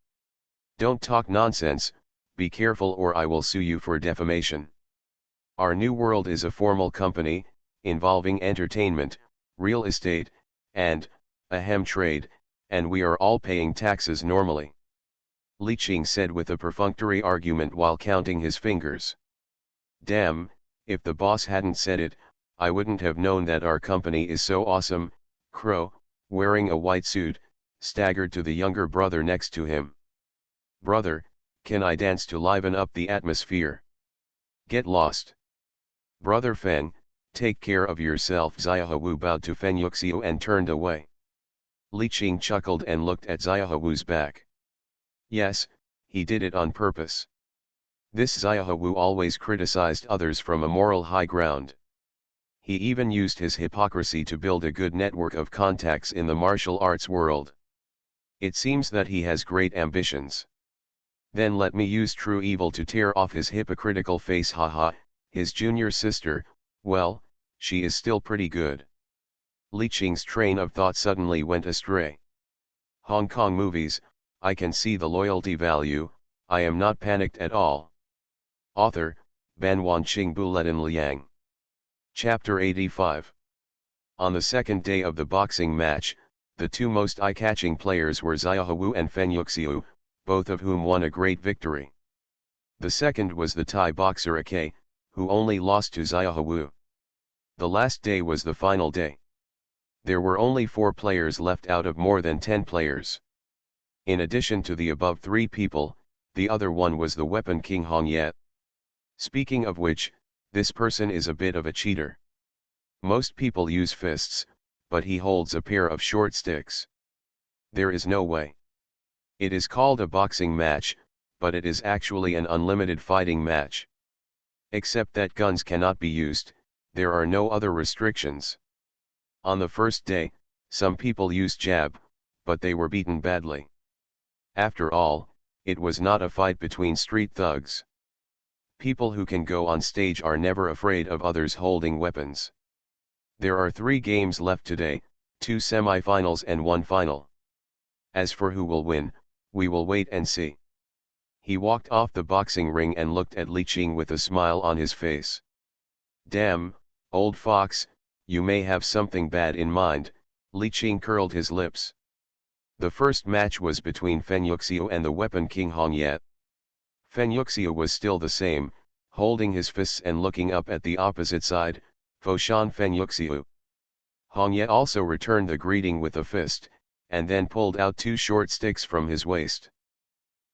"Don't talk nonsense, be careful or I will sue you for defamation. Our New World is a formal company, involving entertainment, real estate, and trade, and we are all paying taxes normally," Li Qing said with a perfunctory argument while counting his fingers. "Damn, if the boss hadn't said it, I wouldn't have known that our company is so awesome." Crow, wearing a white suit, staggered to the younger brother next to him. "Brother, can I dance to liven up the atmosphere?" "Get lost. Brother Fen, take care of yourself." Xiaohu bowed to Fen Yuxiu and turned away. Li Qing chuckled and looked at Xiaohu's back. Yes, he did it on purpose. This Xiaohu always criticized others from a moral high ground. He even used his hypocrisy to build a good network of contacts in the martial arts world. It seems that he has great ambitions. Then let me use true evil to tear off his hypocritical face. Haha, his junior sister, well, she is still pretty good. Li Qing's train of thought suddenly went astray. Hong Kong movies, I can see the loyalty value, I am not panicked at all. Author, Banwanqing Buletin Liang. Chapter 85. On the second day of the boxing match, the two most eye-catching players were Xiaohu and Fen Yuxiu, both of whom won a great victory. The second was the Thai boxer Ak, who only lost to Xiaohu. The last day was the final day. There were only 4 players left out of more than 10 players. In addition to the above 3 people, the other one was the weapon king Hong Ye. Speaking of which, this person is a bit of a cheater. Most people use fists, but he holds a pair of short sticks. There is no way. It is called a boxing match, but it is actually an unlimited fighting match. Except that guns cannot be used, there are no other restrictions. On the first day, some people used jab, but they were beaten badly. After all, it was not a fight between street thugs. People who can go on stage are never afraid of others holding weapons. There are 3 games left today, 2 semi-finals and 1 final. As for who will win, we will wait and see. He walked off the boxing ring and looked at Li Qing with a smile on his face. Damn, old fox, you may have something bad in mind. Li Qing curled his lips. The first match was between Fen Yuxiu and the Weapon King Hong Ye. Fen Yuxiu was still the same, holding his fists and looking up at the opposite side, Foshan Fen Yuxiu. Hong Ye also returned the greeting with a fist, and then pulled out two short sticks from his waist.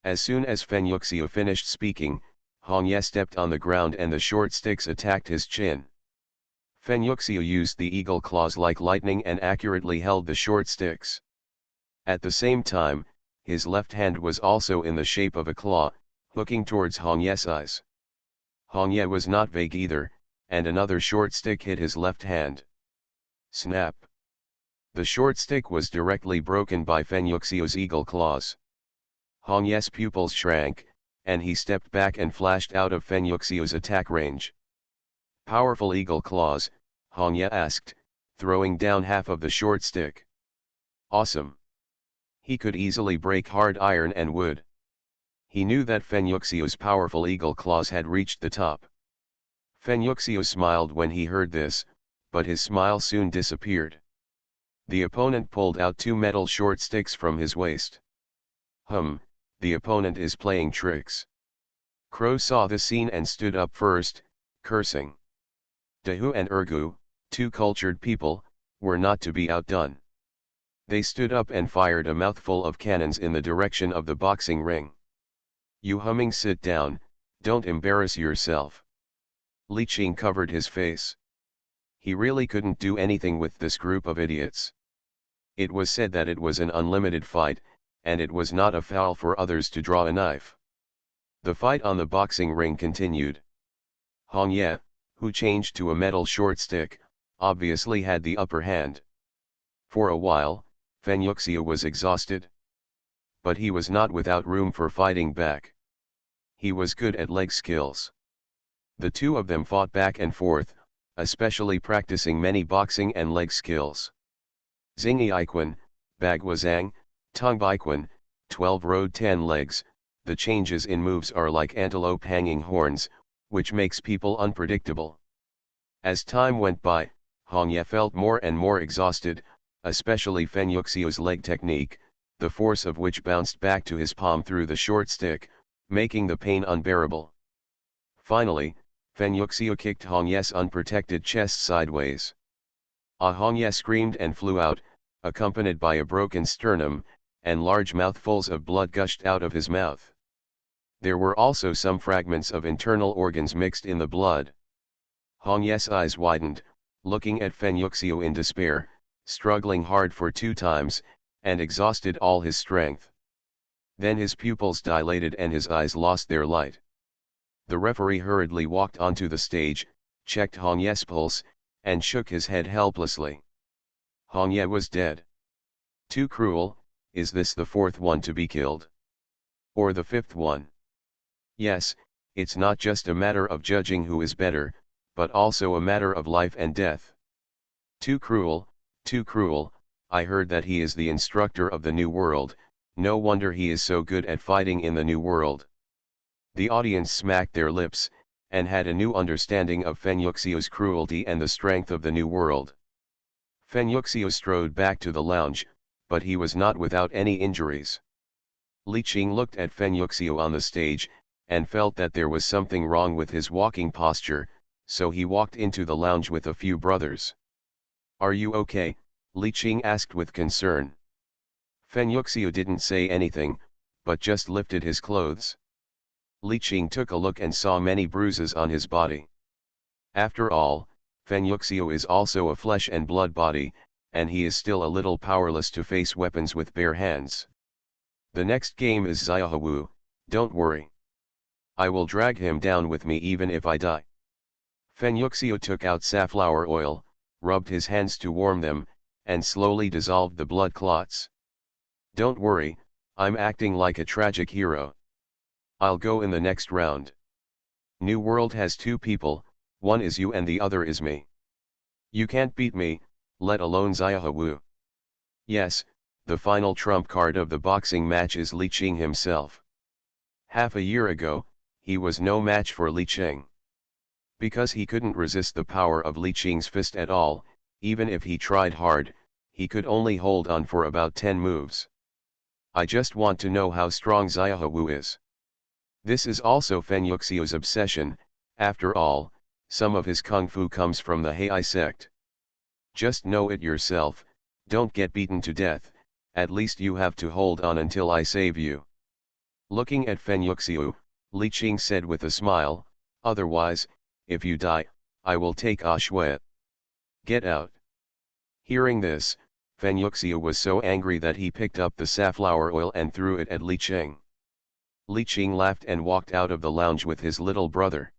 As soon as Fen Yuxiu finished speaking, Hong Ye stepped on the ground and the short sticks attacked his chin. Fen Yuxiu used the eagle claws like lightning and accurately held the short sticks. At the same time, his left hand was also in the shape of a claw, hooking towards Hong Ye's eyes. Hong Ye was not vague either, and another short stick hit his left hand. Snap! The short stick was directly broken by Fen Yuxiu's eagle claws. Hong Ye's pupils shrank, and he stepped back and flashed out of Fen Yuxiu's attack range. Powerful eagle claws, Hong Ye asked, throwing down half of the short stick. Awesome! He could easily break hard iron and wood. He knew that Fen Yuxiu's powerful eagle claws had reached the top. Fen Yuxiu smiled when he heard this, but his smile soon disappeared. The opponent pulled out two metal short sticks from his waist. The opponent is playing tricks. Crow saw the scene and stood up first, cursing. Dahu and Ergu, two cultured people, were not to be outdone. They stood up and fired a mouthful of cannons in the direction of the boxing ring. You humming, sit down, don't embarrass yourself. Li Qing covered his face. He really couldn't do anything with this group of idiots. It was said that it was an unlimited fight, and it was not a foul for others to draw a knife. The fight on the boxing ring continued. Hong Ye, who changed to a metal short stick, obviously had the upper hand. For a while, Fen Yuxiu was exhausted. But he was not without room for fighting back. He was good at leg skills. The two of them fought back and forth, especially practicing many boxing and leg skills. Xingyi Iquan, Bagua Zhang, Tung Baiquan, 12 rode 10 legs. The changes in moves are like antelope hanging horns, which makes people unpredictable. As time went by, Hong Ye felt more and more exhausted, especially Fen Yuxiu's leg technique, the force of which bounced back to his palm through the short stick, making the pain unbearable. Finally, Fen Yuxiu kicked Hong Ye's unprotected chest sideways. Hong Ye screamed and flew out, accompanied by a broken sternum, and large mouthfuls of blood gushed out of his mouth. There were also some fragments of internal organs mixed in the blood. Hong Ye's eyes widened, looking at Fen Yuxiu in despair, struggling hard for 2 times, and exhausted all his strength. Then his pupils dilated and his eyes lost their light. The referee hurriedly walked onto the stage, checked Hong Ye's pulse, and shook his head helplessly. Hong Ye was dead. Too cruel. Is this the 4th one to be killed? Or the 5th one? Yes, it's not just a matter of judging who is better, but also a matter of life and death. Too cruel, too cruel. I heard that he is the instructor of the New World, no wonder he is so good at fighting in the New World. The audience smacked their lips, and had a new understanding of Fen Yuxiu's cruelty and the strength of the New World. Fen Yuxiu strode back to the lounge, but he was not without any injuries. Li Qing looked at Fen Yuxiu on the stage, and felt that there was something wrong with his walking posture, so he walked into the lounge with a few brothers. Are you okay? Li Qing asked with concern. Fen Yuxiu didn't say anything, but just lifted his clothes. Li Qing took a look and saw many bruises on his body. After all, Fen Yuxiu is also a flesh and blood body, and he is still a little powerless to face weapons with bare hands. The next game is Xiaohu, don't worry. I will drag him down with me even if I die. Fen Yuxiu took out safflower oil, rubbed his hands to warm them, and slowly dissolved the blood clots. Don't worry, I'm acting like a tragic hero. I'll go in the next round. New World has 2 people, one is you and the other is me. You can't beat me, let alone Xiaohu. Yes, the final trump card of the boxing match is Li Qing himself. Half a year ago, he was no match for Li Qing. Because he couldn't resist the power of Li Qing's fist at all, even if he tried hard, he could only hold on for about 10 moves. I just want to know how strong Xiaohu is. This is also Fen Yuxiu's obsession. After all, some of his kung fu comes from the Heiai sect. Just know it yourself, don't get beaten to death, at least you have to hold on until I save you. Looking at Fen Yuxiu, Li Qing said with a smile, otherwise, if you die, I will take Shui. Get out. Hearing this, Fen Yuxiu was so angry that he picked up the safflower oil and threw it at Li Qing. Li Qing laughed and walked out of the lounge with his little brother.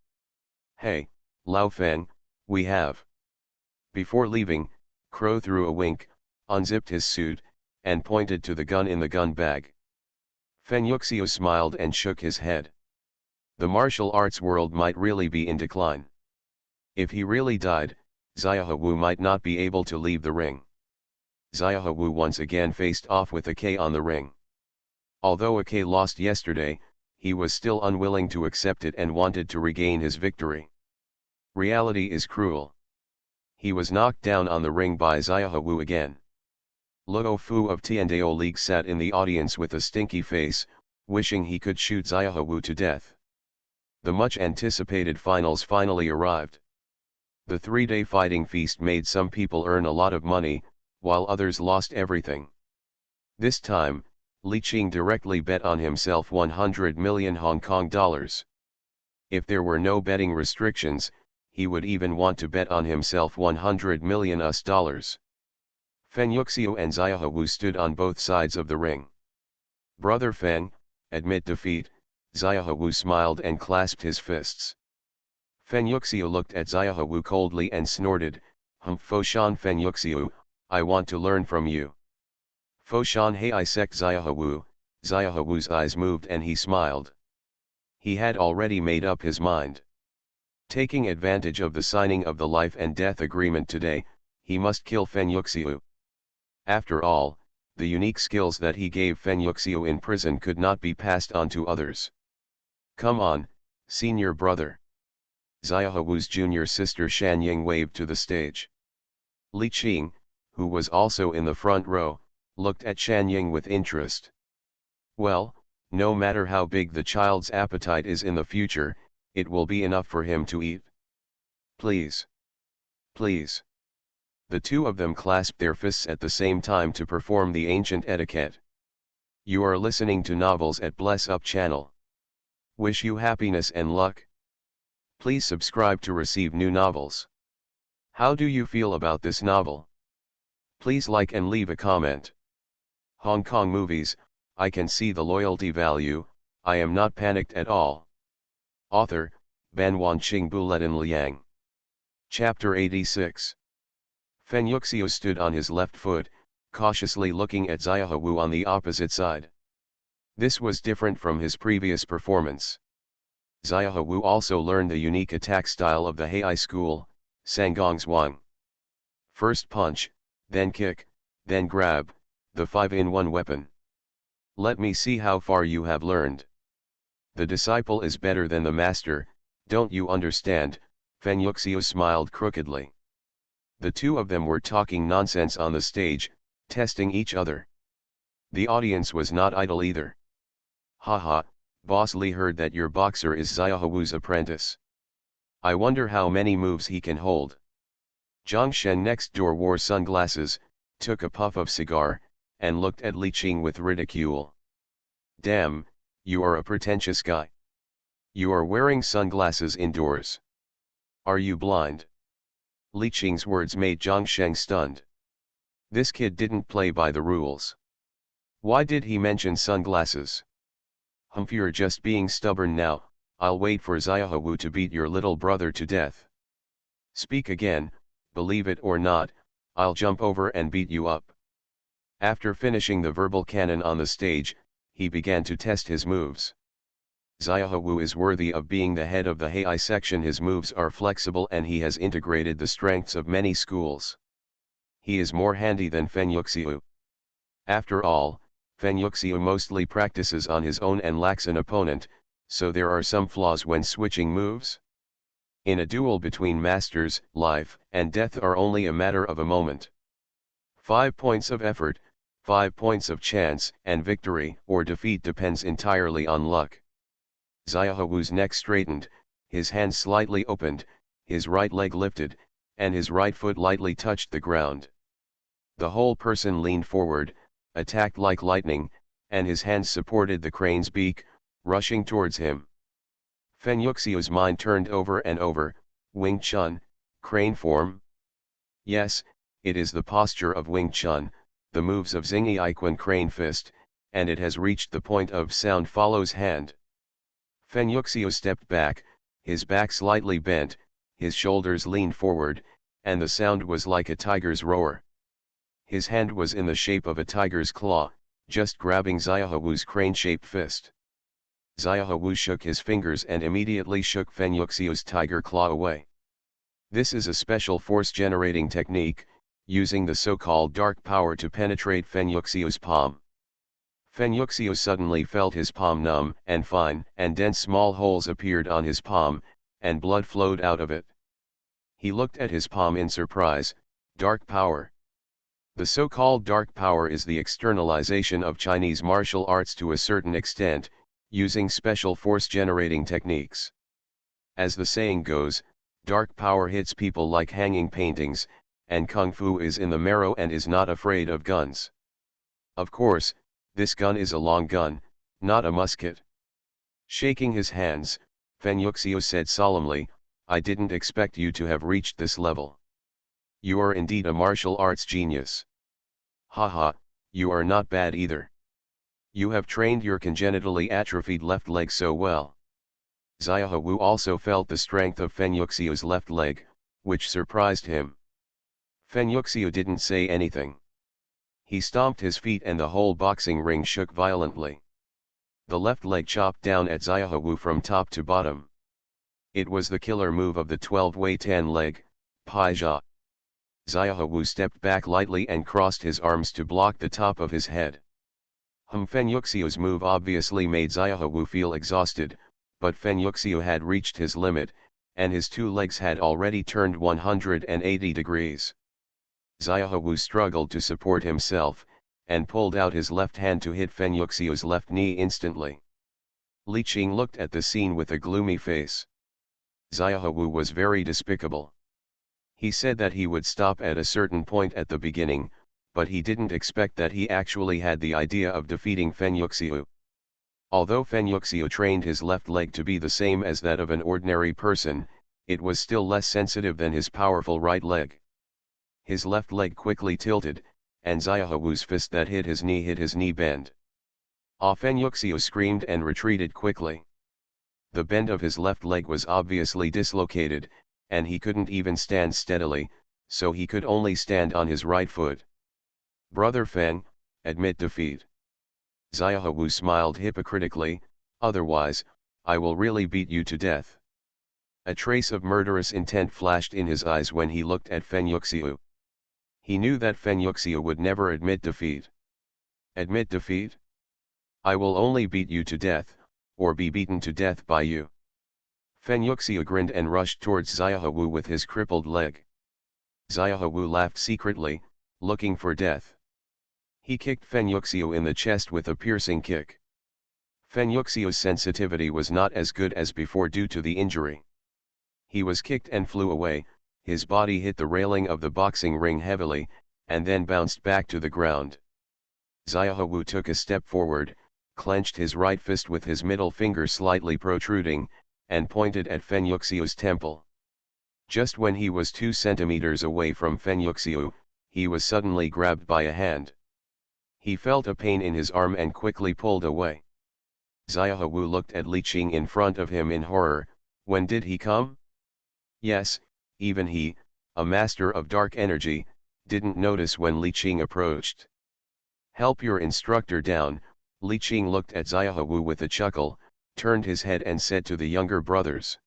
Hey, Lao Feng, we have. Before leaving, Crow threw a wink, unzipped his suit, and pointed to the gun in the gun bag. Fen Yuxiu smiled and shook his head. The martial arts world might really be in decline. If he really died, Xiaohu might not be able to leave the ring. Xiaohu once again faced off with Ake on the ring. Although Ake lost yesterday, he was still unwilling to accept it and wanted to regain his victory. Reality is cruel. He was knocked down on the ring by Xiaohu again. Luo Fu of Tiandao League sat in the audience with a stinky face, wishing he could shoot Xiaohu to death. The much-anticipated finals finally arrived. The 3-day fighting feast made some people earn a lot of money, while others lost everything. This time, Li Qing directly bet on himself 100 million Hong Kong dollars. If there were no betting restrictions, he would even want to bet on himself 100 million US dollars. Fen Yuxiu and Xiaohu stood on both sides of the ring. Brother Fen, admit defeat. Xiaohu smiled and clasped his fists. Fen Yuxiu looked at Xiaohu coldly and snorted, Foshan Fen Yuxiu, I want to learn from you. Foshan Hei I sect Xiaohu. Xiaohu's eyes moved and he smiled. He had already made up his mind. Taking advantage of the signing of the life and death agreement today, he must kill Fen Yuxiu. After all, the unique skills that he gave Fen Yuxiu in prison could not be passed on to others. Come on, senior brother. Xiaohu's junior sister Shanying waved to the stage. Li Qing, who was also in the front row, looked at Shanying with interest. Well, no matter how big the child's appetite is in the future, it will be enough for him to eat. Please. Please. The two of them clasped their fists at the same time to perform the ancient etiquette. You are listening to Novels at Bless Up channel. Wish you happiness and luck. Please subscribe to receive new novels. How do you feel about this novel? Please like and leave a comment. Hong Kong movies, I can see the loyalty value, I am not panicked at all. Author, Ban Wanqing Buletin Liang. Chapter 86. Fen Yuxiu stood on his left foot, cautiously looking at Xiaohu on the opposite side. This was different from his previous performance. Xiaohu also learned the unique attack style of the Heiai school, Sangong Zhuang. First punch, then kick, then grab, the 5-in-1 weapon. Let me see how far you have learned. The disciple is better than the master, don't you understand? Fen Yuxiu smiled crookedly. The two of them were talking nonsense on the stage, testing each other. The audience was not idle either. Haha, Boss Li heard that your boxer is Xiaohu's apprentice. I wonder how many moves he can hold. Zhang Shen next door wore sunglasses, took a puff of cigar, and looked at Li Qing with ridicule. Damn, you are a pretentious guy. You are wearing sunglasses indoors. Are you blind? Li Qing's words made Zhang Shen stunned. This kid didn't play by the rules. Why did he mention sunglasses? You're just being stubborn now, I'll wait for Xiaohu to beat your little brother to death. Speak again, believe it or not, I'll jump over and beat you up. After finishing the verbal cannon on the stage, he began to test his moves. Xiaohu is worthy of being the head of the Heiai section. His moves are flexible and he has integrated the strengths of many schools. He is more handy than Fen Yuxiu. After all, Fen Yuxiu mostly practices on his own and lacks an opponent, so there are some flaws when switching moves. In a duel between masters, life and death are only a matter of a moment. 5 points of effort, 5 points of chance, and victory or defeat depends entirely on luck. Xiaohu's neck straightened, his hands slightly opened, his right leg lifted, and his right foot lightly touched the ground. The whole person leaned forward, attacked like lightning, and his hands supported the crane's beak, rushing towards him. Fen Yuxiu's mind turned over and over. Wing Chun, crane form? Yes, it is the posture of Wing Chun, the moves of Xingyi Iquan crane fist, and it has reached the point of sound follows hand. Fen Yuxiu stepped back, his back slightly bent, his shoulders leaned forward, and the sound was like a tiger's roar. His hand was in the shape of a tiger's claw, just grabbing Xiaohu's crane-shaped fist. Xiaohu shook his fingers and immediately shook Fen Yuxiu's tiger claw away. This is a special force-generating technique, using the so-called dark power to penetrate Fen Yuxiu's palm. Fen Yuxiu suddenly felt his palm numb and fine, and dense small holes appeared on his palm, and blood flowed out of it. He looked at his palm in surprise. Dark power. The so-called dark power is the externalization of Chinese martial arts to a certain extent, using special force-generating techniques. As the saying goes, dark power hits people like hanging paintings, and Kung Fu is in the marrow and is not afraid of guns. Of course, this gun is a long gun, not a musket. Shaking his hands, Fen Yuxiu said solemnly, I didn't expect you to have reached this level. You are indeed a martial arts genius. Haha, you are not bad either. You have trained your congenitally atrophied left leg so well. Xiaohu also felt the strength of Fen Yuxiu's left leg, which surprised him. Fen Yuxiu didn't say anything. He stomped his feet and the whole boxing ring shook violently. The left leg chopped down at Xiaohu from top to bottom. It was the killer move of the 12-way tan leg, Pai Jia. Xiaohu stepped back lightly and crossed his arms to block the top of his head. Fen Yuxiu's move obviously made Xiaohu feel exhausted, but Fen Yuxiu had reached his limit, and his two legs had already turned 180 degrees. Xiaohu struggled to support himself, and pulled out his left hand to hit Fen Yuxiu's left knee instantly. Li Qing looked at the scene with a gloomy face. Xiaohu was very despicable. He said that he would stop at a certain point at the beginning, but he didn't expect that he actually had the idea of defeating Fen Yuxiu. Although Fen Yuxiu trained his left leg to be the same as that of an ordinary person, it was still less sensitive than his powerful right leg. His left leg quickly tilted, and Xiaohu's fist that hit his knee bend. Fen Yuxiu screamed and retreated quickly. The bend of his left leg was obviously dislocated, and he couldn't even stand steadily, so he could only stand on his right foot. Brother Fen, admit defeat. Xiaohu smiled hypocritically, otherwise, I will really beat you to death. A trace of murderous intent flashed in his eyes when he looked at Fen Yuxiu. He knew that Fen Yuxiu would never admit defeat. Admit defeat? I will only beat you to death, or be beaten to death by you. Fen Yuxiu grinned and rushed towards Xiaohu with his crippled leg. Xiaohu laughed secretly, looking for death. He kicked Fen Yuxiu in the chest with a piercing kick. Fen Yuxiu's sensitivity was not as good as before due to the injury. He was kicked and flew away, his body hit the railing of the boxing ring heavily, and then bounced back to the ground. Xiaohu took a step forward, clenched his right fist with his middle finger slightly protruding, and pointed at Fen Yuxiu's temple. Just when he was 2 centimeters away from Fen Yuxiu, he was suddenly grabbed by a hand. He felt a pain in his arm and quickly pulled away. Xiaohu looked at Li Qing in front of him in horror. When did he come? Yes, even he, a master of dark energy, didn't notice when Li Qing approached. Help your instructor down. Li Qing looked at Xiaohu with a chuckle, turned his head and said to the younger brothers.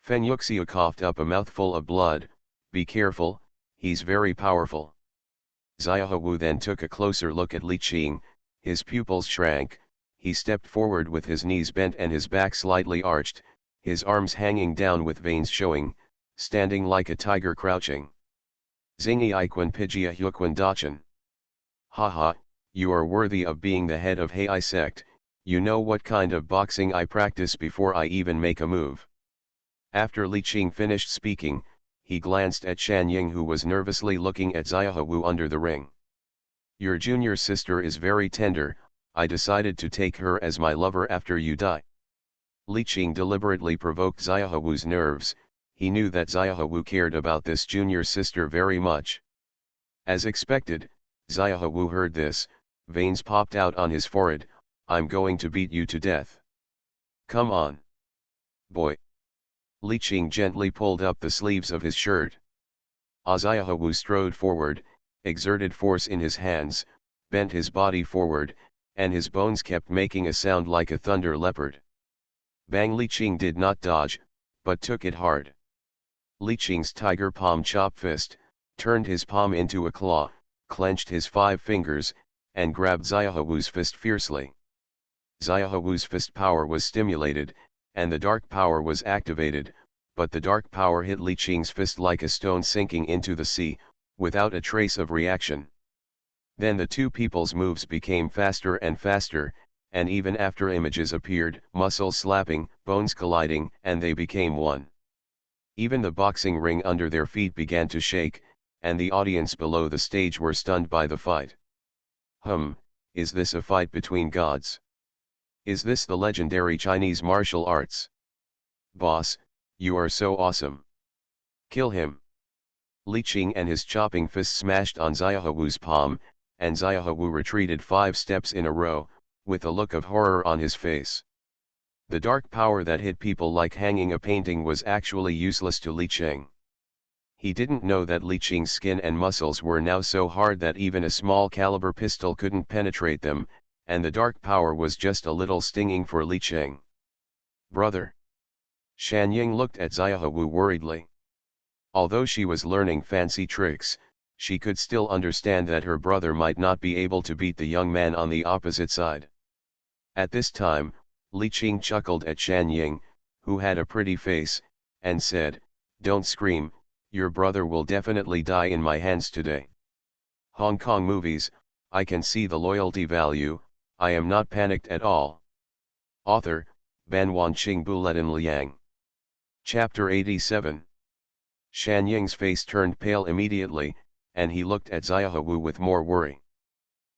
Fen Yuxiu coughed up a mouthful of blood. Be careful, he's very powerful. Xiaohu then took a closer look at Li Qing, his pupils shrank, he stepped forward with his knees bent and his back slightly arched, his arms hanging down with veins showing, standing like a tiger crouching. Xingyi Iquan Pijia Huquan Dachan. Haha, you are worthy of being the head of Hei sect, you know what kind of boxing I practice before I even make a move. After Li Qing finished speaking, he glanced at Shan Ying, who was nervously looking at Xiaohu under the ring. Your junior sister is very tender, I decided to take her as my lover after you die. Li Qing deliberately provoked Xiaohu's nerves, he knew that Xiaohu cared about this junior sister very much. As expected, Xiaohu heard this, veins popped out on his forehead, I'm going to beat you to death. Come on. Boy. Li Qing gently pulled up the sleeves of his shirt. Xiaohu strode forward, exerted force in his hands, bent his body forward, and his bones kept making a sound like a thunder leopard. Bang! Li Qing did not dodge, but took it hard. Li Qing's tiger palm chop fist turned his palm into a claw, clenched his 5 fingers, and grabbed Xiaohu's fist fiercely. Xiaohu's fist power was stimulated, and the dark power was activated, but the dark power hit Li Qing's fist like a stone sinking into the sea, without a trace of reaction. Then the two people's moves became faster and faster, and even after images appeared, muscles slapping, bones colliding, and they became one. Even the boxing ring under their feet began to shake, and the audience below the stage were stunned by the fight. Is this a fight between gods? Is this the legendary Chinese martial arts? Boss, you are so awesome. Kill him. Li Qing and his chopping fist smashed on Xiaohu's palm, and Xiaohu retreated 5 steps in a row, with a look of horror on his face. The dark power that hit people like hanging a painting was actually useless to Li Qing. He didn't know that Li Qing's skin and muscles were now so hard that even a small caliber pistol couldn't penetrate them, and the dark power was just a little stinging for Li Qing. Brother. Shan Ying looked at Xiaohu worriedly. Although she was learning fancy tricks, she could still understand that her brother might not be able to beat the young man on the opposite side. At this time, Li Qing chuckled at Shan Ying, who had a pretty face, and said, "Don't scream, your brother will definitely die in my hands today." Hong Kong movies, I can see the loyalty value, I am not panicked at all. Author, Ban Wanqing Buletin Liang. Chapter 87. Shan Ying's face turned pale immediately, and he looked at Xiaohu with more worry.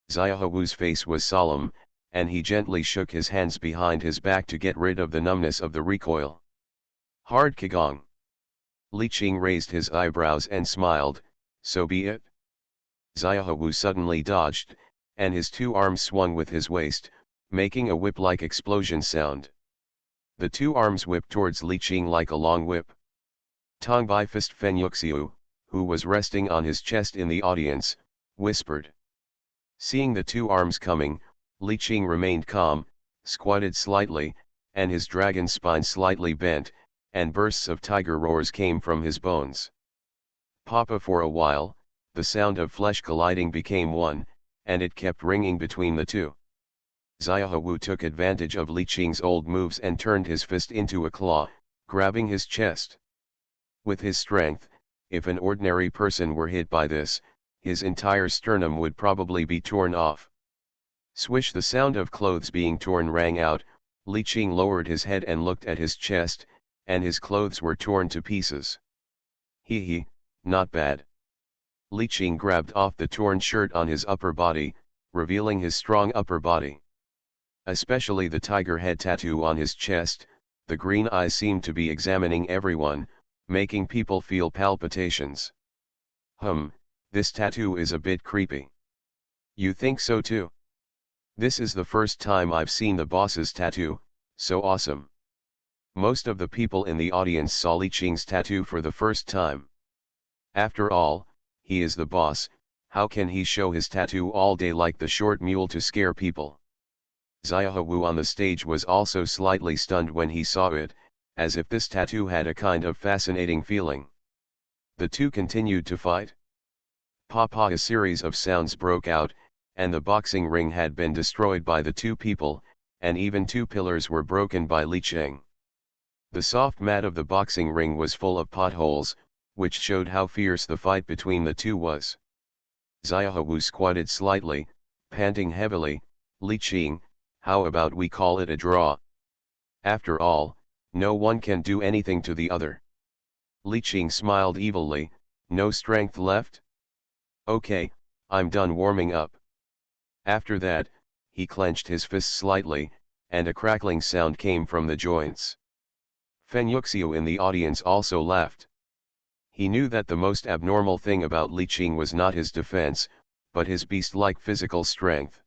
Xiaohu's face was solemn, and he gently shook his hands behind his back to get rid of the numbness of the recoil. Hard Qigong. Li Qing raised his eyebrows and smiled, so be it. Xiaohu suddenly dodged, and his 2 arms swung with his waist, making a whip-like explosion sound. The 2 arms whipped towards Li Qing like a long whip. Tong Bai Fist Fen Yuxiu, who was resting on his chest in the audience, whispered. Seeing the 2 arms coming, Li Qing remained calm, squatted slightly, and his dragon spine slightly bent, and bursts of tiger roars came from his bones. Papa, for a while, the sound of flesh colliding became one, and it kept ringing between the two. Xiaohu took advantage of Li Qing's old moves and turned his fist into a claw, grabbing his chest. With his strength, if an ordinary person were hit by this, his entire sternum would probably be torn off. Swish! The sound of clothes being torn rang out. Li Qing lowered his head and looked at his chest, and his clothes were torn to pieces. He, not bad. Li Qing grabbed off the torn shirt on his upper body, revealing his strong upper body. Especially the tiger head tattoo on his chest, the green eyes seemed to be examining everyone, making people feel palpitations. This tattoo is a bit creepy. You think so too? This is the first time I've seen the boss's tattoo, so awesome. Most of the people in the audience saw Li Qing's tattoo for the first time. After all, he is the boss, how can he show his tattoo all day like the short mule to scare people? Xiaohu on the stage was also slightly stunned when he saw it, as if this tattoo had a kind of fascinating feeling. The two continued to fight. Papa! A series of sounds broke out, and the boxing ring had been destroyed by the 2 people, and even 2 pillars were broken by Li Qing. The soft mat of the boxing ring was full of potholes, which showed how fierce the fight between the two was. Xiaohu squatted slightly, Panting heavily, Li Qing, how about we call it a draw? After all, no one can do anything to the other. Li Qing smiled evilly, no strength left? Okay, I'm done warming up. After that, he clenched his fists slightly, and a crackling sound came from the joints. Fen Yuxiu in the audience also laughed. He knew that the most abnormal thing about Li Qing was not his defense, but his beast-like physical strength.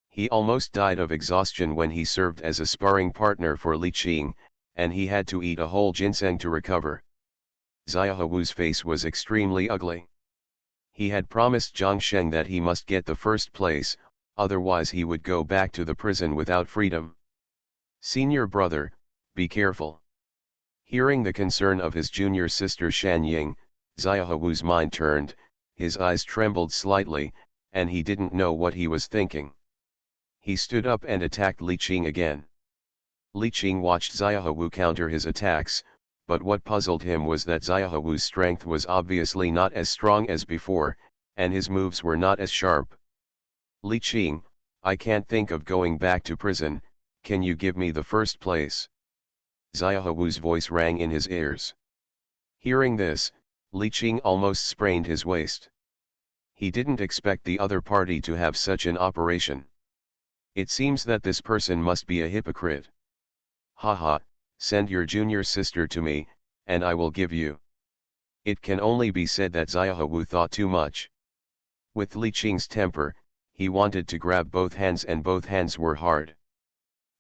He almost died of exhaustion when he served as a sparring partner for Li Qing, and he had to eat a whole ginseng to recover. Xiaohu's face was extremely ugly. He had promised Zhang Sheng that he must get the first place, otherwise he would go back to the prison without freedom. Senior brother, be careful. Hearing the concern of his junior sister Shan Ying, Xiaohu's mind turned, his eyes trembled slightly, and he didn't know what he was thinking. He stood up and attacked Li Qing again. Li Qing watched Xiaohu counter his attacks, but what puzzled him was that Xiaohu's strength was obviously not as strong as before, and his moves were not as sharp. Li Qing, I can't think of going back to prison, can you give me the first place? Xiaohu's voice rang in his ears. Hearing this, Li Qing almost sprained his waist. He didn't expect the other party to have such an operation. It seems that this person must be a hypocrite. Haha, send your junior sister to me, and I will give you. It can only be said that Xiaohu thought too much. With Li Qing's temper, he wanted to grab both hands and both hands were hard.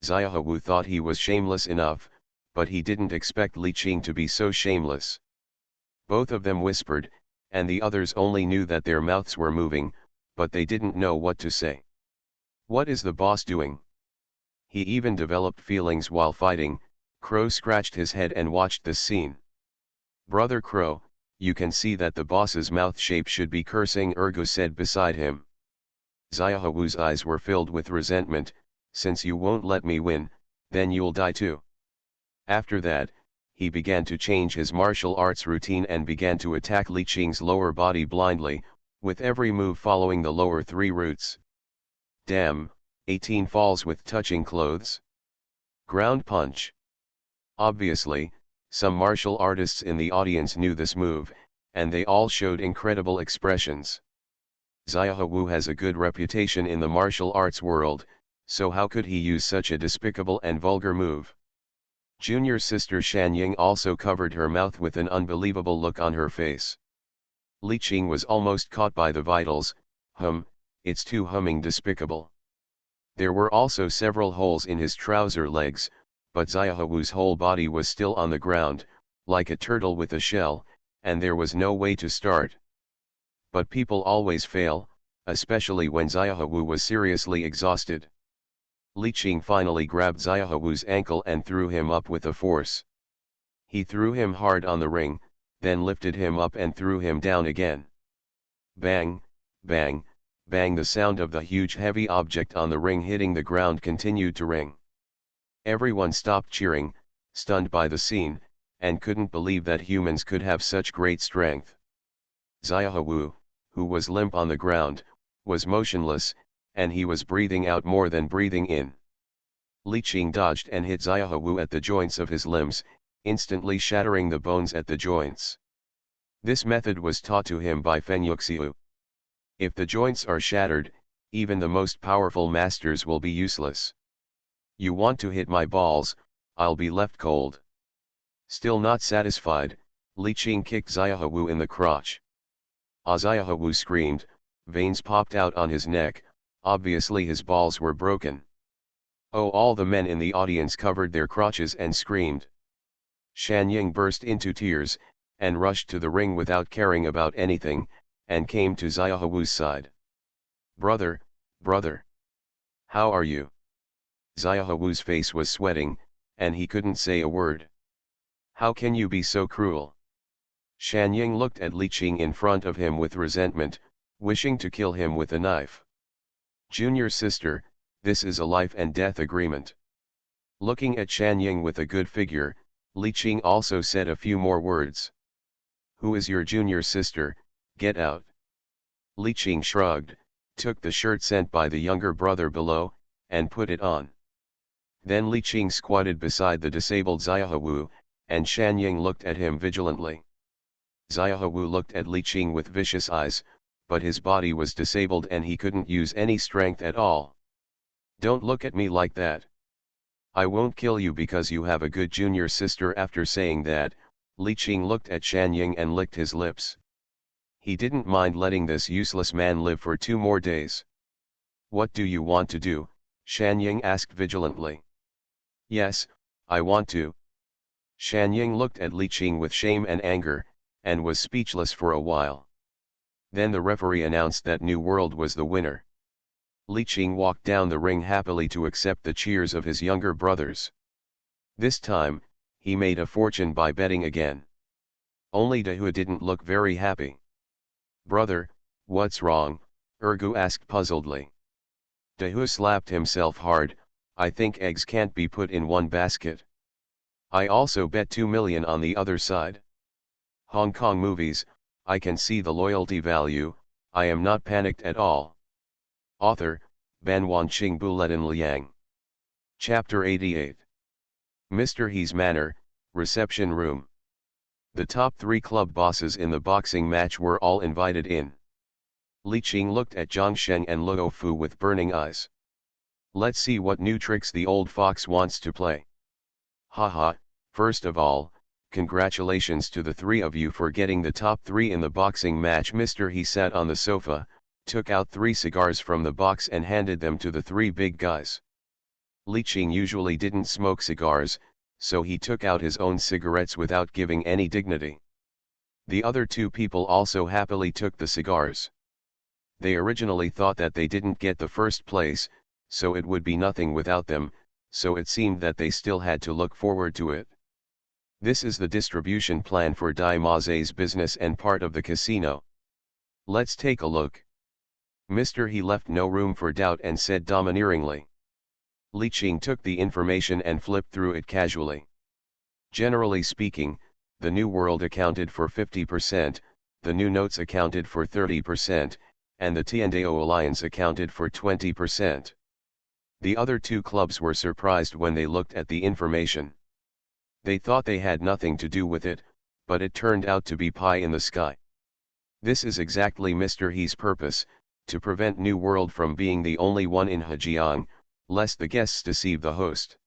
Xiaohu thought he was shameless enough, but he didn't expect Li Qing to be so shameless. Both of them whispered, and the others only knew that their mouths were moving, but they didn't know what to say. What is the boss doing? He even developed feelings while fighting. Crow scratched his head and watched this scene. Brother Crow, you can see that the boss's mouth shape should be cursing, Ergo said beside him. Xiaohu's eyes were filled with resentment, since you won't let me win, then you'll die too. After that, he began to change his martial arts routine and began to attack Li Qing's lower body blindly, with every move following the lower three routes. Damn, 18 falls with touching clothes. Ground punch. Obviously, some martial artists in the audience knew this move, and they all showed incredible expressions. Xiaohu has a good reputation in the martial arts world, so how could he use such a despicable and vulgar move? Junior sister Shan Ying also covered her mouth with an unbelievable look on her face. Li Qing was almost caught by the vitals. It's too humming despicable. There were also several holes in his trouser legs, but Xiaohu's whole body was still on the ground, like a turtle with a shell, and there was no way to start. But people always fail, especially when Xiaohu was seriously exhausted. Li Qing finally grabbed Xiaohu's ankle and threw him up with a force. He threw him hard on the ring, then lifted him up and threw him down again. Bang, bang, bang, the sound of the huge heavy object on the ring hitting the ground continued to ring. Everyone stopped cheering, stunned by the scene, and couldn't believe that humans could have such great strength. Xiaohu, who was limp on the ground, was motionless, and he was breathing out more than breathing in. Li Qing dodged and hit Xiaohu at the joints of his limbs, instantly shattering the bones at the joints. This method was taught to him by Fen Yuxiu. If the joints are shattered, even the most powerful masters will be useless. You want to hit my balls, I'll be left cold. Still not satisfied, Li Qing kicked Xiaohu in the crotch. Xiaohu screamed, veins popped out on his neck, obviously his balls were broken. Oh, all the men in the audience covered their crotches and screamed. Shan Ying burst into tears, and rushed to the ring without caring about anything, and came to Xiaohu's side. Brother, brother. How are you? Xiaohu's face was sweating, and he couldn't say a word. How can you be so cruel? Shan Ying looked at Li Qing in front of him with resentment, wishing to kill him with a knife. Junior sister, this is a life and death agreement. Looking at Shan Ying with a good figure, Li Qing also said a few more words. Who is your junior sister? Get out. Li Qing shrugged, took the shirt sent by the younger brother below, and put it on. Then Li Qing squatted beside the disabled Xiaohu, and Shan Ying looked at him vigilantly. Xiaohu looked at Li Qing with vicious eyes, but his body was disabled and he couldn't use any strength at all. "Don't look at me like that. I won't kill you because you have a good junior sister." After saying that, Li Qing looked at Shan Ying and licked his lips. He didn't mind letting this useless man live for 2 more days. "What do you want to do?" Shan Ying asked vigilantly. "Yes, I want to." Shan Ying looked at Li Qing with shame and anger, and was speechless for a while. Then the referee announced that New World was the winner. Li Qing walked down the ring happily to accept the cheers of his younger brothers. This time, he made a fortune by betting again. Only Dahu didn't look very happy. "Brother, what's wrong?" Ergu asked puzzledly. Dahu slapped himself hard. "I think eggs can't be put in one basket. I also bet 2 million on the other side. Hong Kong movies, I can see the loyalty value, I am not panicked at all." Author, Ban Wanqing Buletin Liang. Chapter 88. Mr. He's Manor, Reception Room. The top 3 club bosses in the boxing match were all invited in. Li Qing looked at Zhang Sheng and Luo Fu with burning eyes. "Let's see what new tricks the old fox wants to play. Haha, first of all, congratulations to the 3 of you for getting the top 3 in the boxing match." Mr. He sat on the sofa, took out 3 cigars from the box and handed them to the 3 big guys. Li Qing usually didn't smoke cigars, so he took out his own cigarettes without giving any dignity. The other 2 people also happily took the cigars. They originally thought that they didn't get the first place, so it would be nothing without them, so it seemed that they still had to look forward to it. This is the distribution plan for Dai Maze's business and part of the casino. Let's take a look. Mr. He left no room for doubt and said domineeringly. Li Qing took the information and flipped through it casually. Generally speaking, the New World accounted for 50%, the New Notes accounted for 30%, and the Tiandao Alliance accounted for 20%. The other 2 clubs were surprised when they looked at the information. They thought they had nothing to do with it, but it turned out to be pie in the sky. This is exactly Mr. He's purpose, to prevent New World from being the only one in Hejiang, lest the guests deceive the host.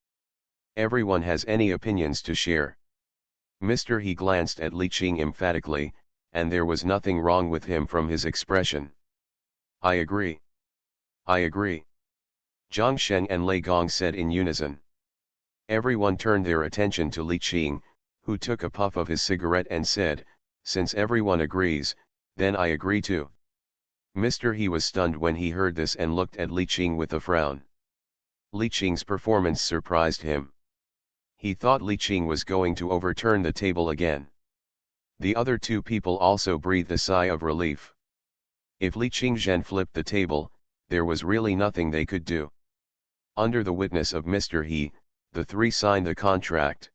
Everyone has any opinions to share. Mr. He glanced at Li Qing emphatically, and there was nothing wrong with him from his expression. "I agree. I agree." Zhang Sheng and Lei Gong said in unison. Everyone turned their attention to Li Qing, who took a puff of his cigarette and said, "Since everyone agrees, then I agree too." Mr. He was stunned when he heard this and looked at Li Qing with a frown. Li Qing's performance surprised him. He thought Li Qing was going to overturn the table again. The other 2 people also breathed a sigh of relief. If Li Qingzhen flipped the table, there was really nothing they could do. Under the witness of Mr. He, the 3 signed the contract.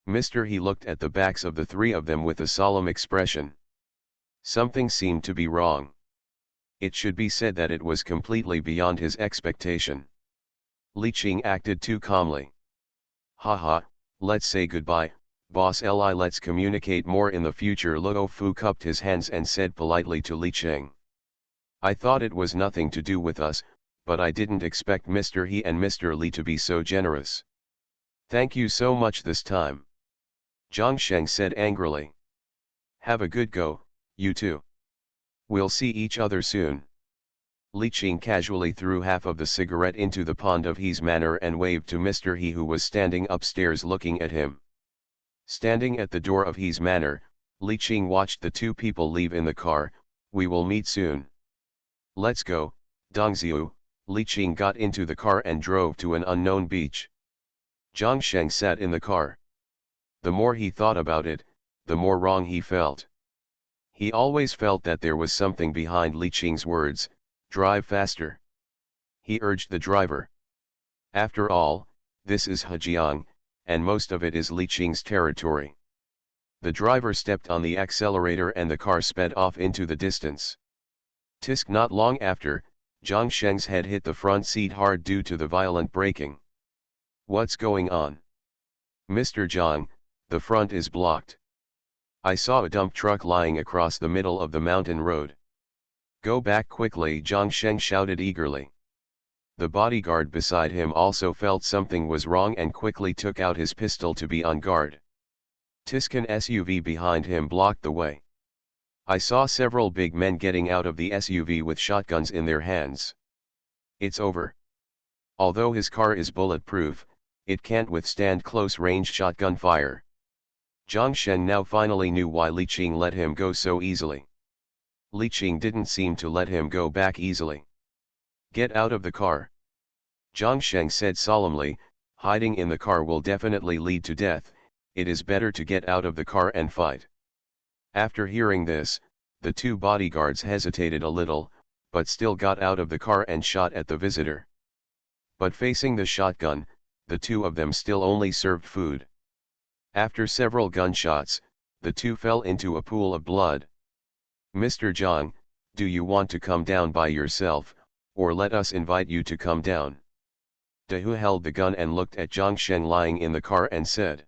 Mr. He looked at the backs of the 3 of them with a solemn expression. Something seemed to be wrong. It should be said that it was completely beyond his expectation. Li Qing acted too calmly. "Haha, let's say goodbye, boss Li, let's communicate more in the future." Luo Fu cupped his hands and said politely to Li Qing. "I thought it was nothing to do with us, but I didn't expect Mr. He and Mr. Li to be so generous. Thank you so much this time." Zhang Sheng said angrily. "Have a good go, you two. We'll see each other soon." Li Qing casually threw half of the cigarette into the pond of He's Manor and waved to Mr. He, who was standing upstairs looking at him. Standing at the door of He's Manor, Li Qing watched the 2 people leave in the car. "We will meet soon. Let's go, Dongziu." Li Qing got into the car and drove to an unknown beach. Zhang Sheng sat in the car. The more he thought about it, the more wrong he felt. He always felt that there was something behind Li Qing's words, "Drive faster." He urged the driver. After all, this is Hejiang, and most of it is Li Qing's territory. The driver stepped on the accelerator and the car sped off into the distance. Tisk not long after, Zhang Sheng's head hit the front seat hard due to the violent braking. What's going on? Mr. Zhang, the front is blocked. I saw a dump truck lying across the middle of the mountain road. Go back quickly, Zhang Sheng shouted eagerly. The bodyguard beside him also felt something was wrong and quickly took out his pistol to be on guard. Tiskan SUV behind him blocked the way. I saw several big men getting out of the SUV with shotguns in their hands. It's over. Although his car is bulletproof, it can't withstand close-range shotgun fire. Zhang Sheng now finally knew why Li Qing let him go so easily. Li Qing didn't seem to let him go back easily. Get out of the car. Zhang Sheng said solemnly, hiding in the car will definitely lead to death, it is better to get out of the car and fight. After hearing this, the two bodyguards hesitated a little, but still got out of the car and shot at the visitor. But facing the shotgun, the two of them still only served food. After several gunshots, the two fell into a pool of blood. Mr. Zhang, do you want to come down by yourself, or let us invite you to come down? Hu held the gun and looked at Zhang Sheng lying in the car and said.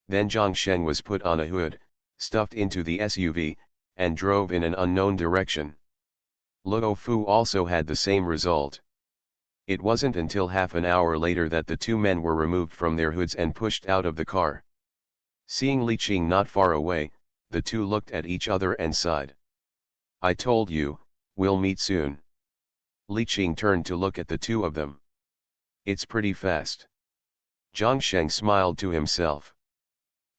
Then Zhang Sheng was put on a hood, stuffed into the SUV, and drove in an unknown direction. Luo Fu also had the same result. It wasn't until half an hour later that the two men were removed from their hoods and pushed out of the car. Seeing Li Qing not far away, the two looked at each other and sighed. I told you, we'll meet soon. Li Qing turned to look at the two of them. It's pretty fast. Zhang Sheng smiled to himself.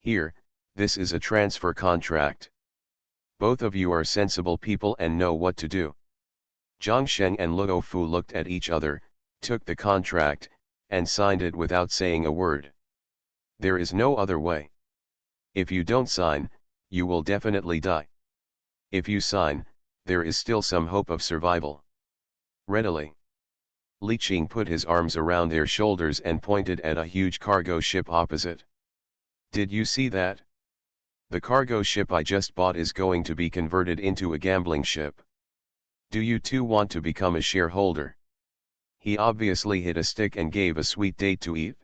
Here, this is a transfer contract. Both of you are sensible people and know what to do. Zhang Sheng and Luo Fu looked at each other, took the contract, and signed it without saying a word. There is no other way. If you don't sign, you will definitely die. If you sign, there is still some hope of survival. Readily. Li Qing put his arms around their shoulders and pointed at a huge cargo ship opposite. Did you see that? The cargo ship I just bought is going to be converted into a gambling ship. Do you too want to become a shareholder? He obviously hit a stick and gave a sweet date to eat.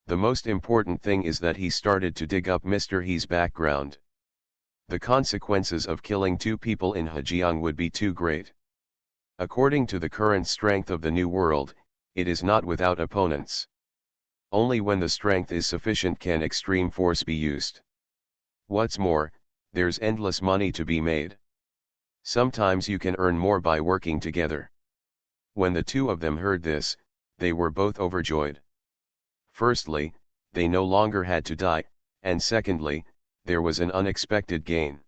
The most important thing is that he started to dig up Mr. He's background. The consequences of killing two people in Hejiang would be too great. According to the current strength of the New World, it is not without opponents. Only when the strength is sufficient can extreme force be used. What's more, there's endless money to be made. Sometimes you can earn more by working together. When the two of them heard this, they were both overjoyed. Firstly, they no longer had to die, and secondly, there was an unexpected gain.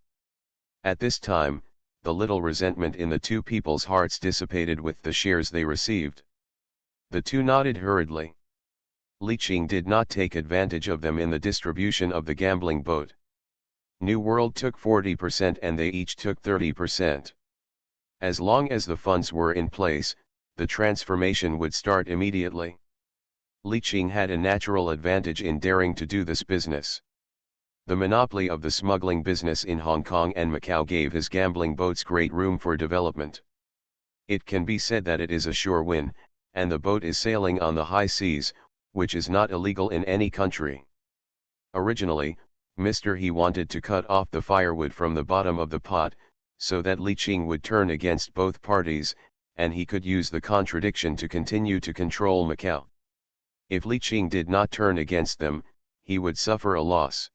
At this time, the little resentment in the two people's hearts dissipated with the shares they received. The two nodded hurriedly. Li Qing did not take advantage of them in the distribution of the gambling boat. New World took 40% and they each took 30%. As long as the funds were in place, the transformation would start immediately. Li Qing had a natural advantage in daring to do this business. The monopoly of the smuggling business in Hong Kong and Macau gave his gambling boats great room for development. It can be said that it is a sure win, and the boat is sailing on the high seas, which is not illegal in any country. Originally, Mr. He wanted to cut off the firewood from the bottom of the pot, so that Li Qing would turn against both parties, and he could use the contradiction to continue to control Macau. If Li Qing did not turn against them, he would suffer a loss.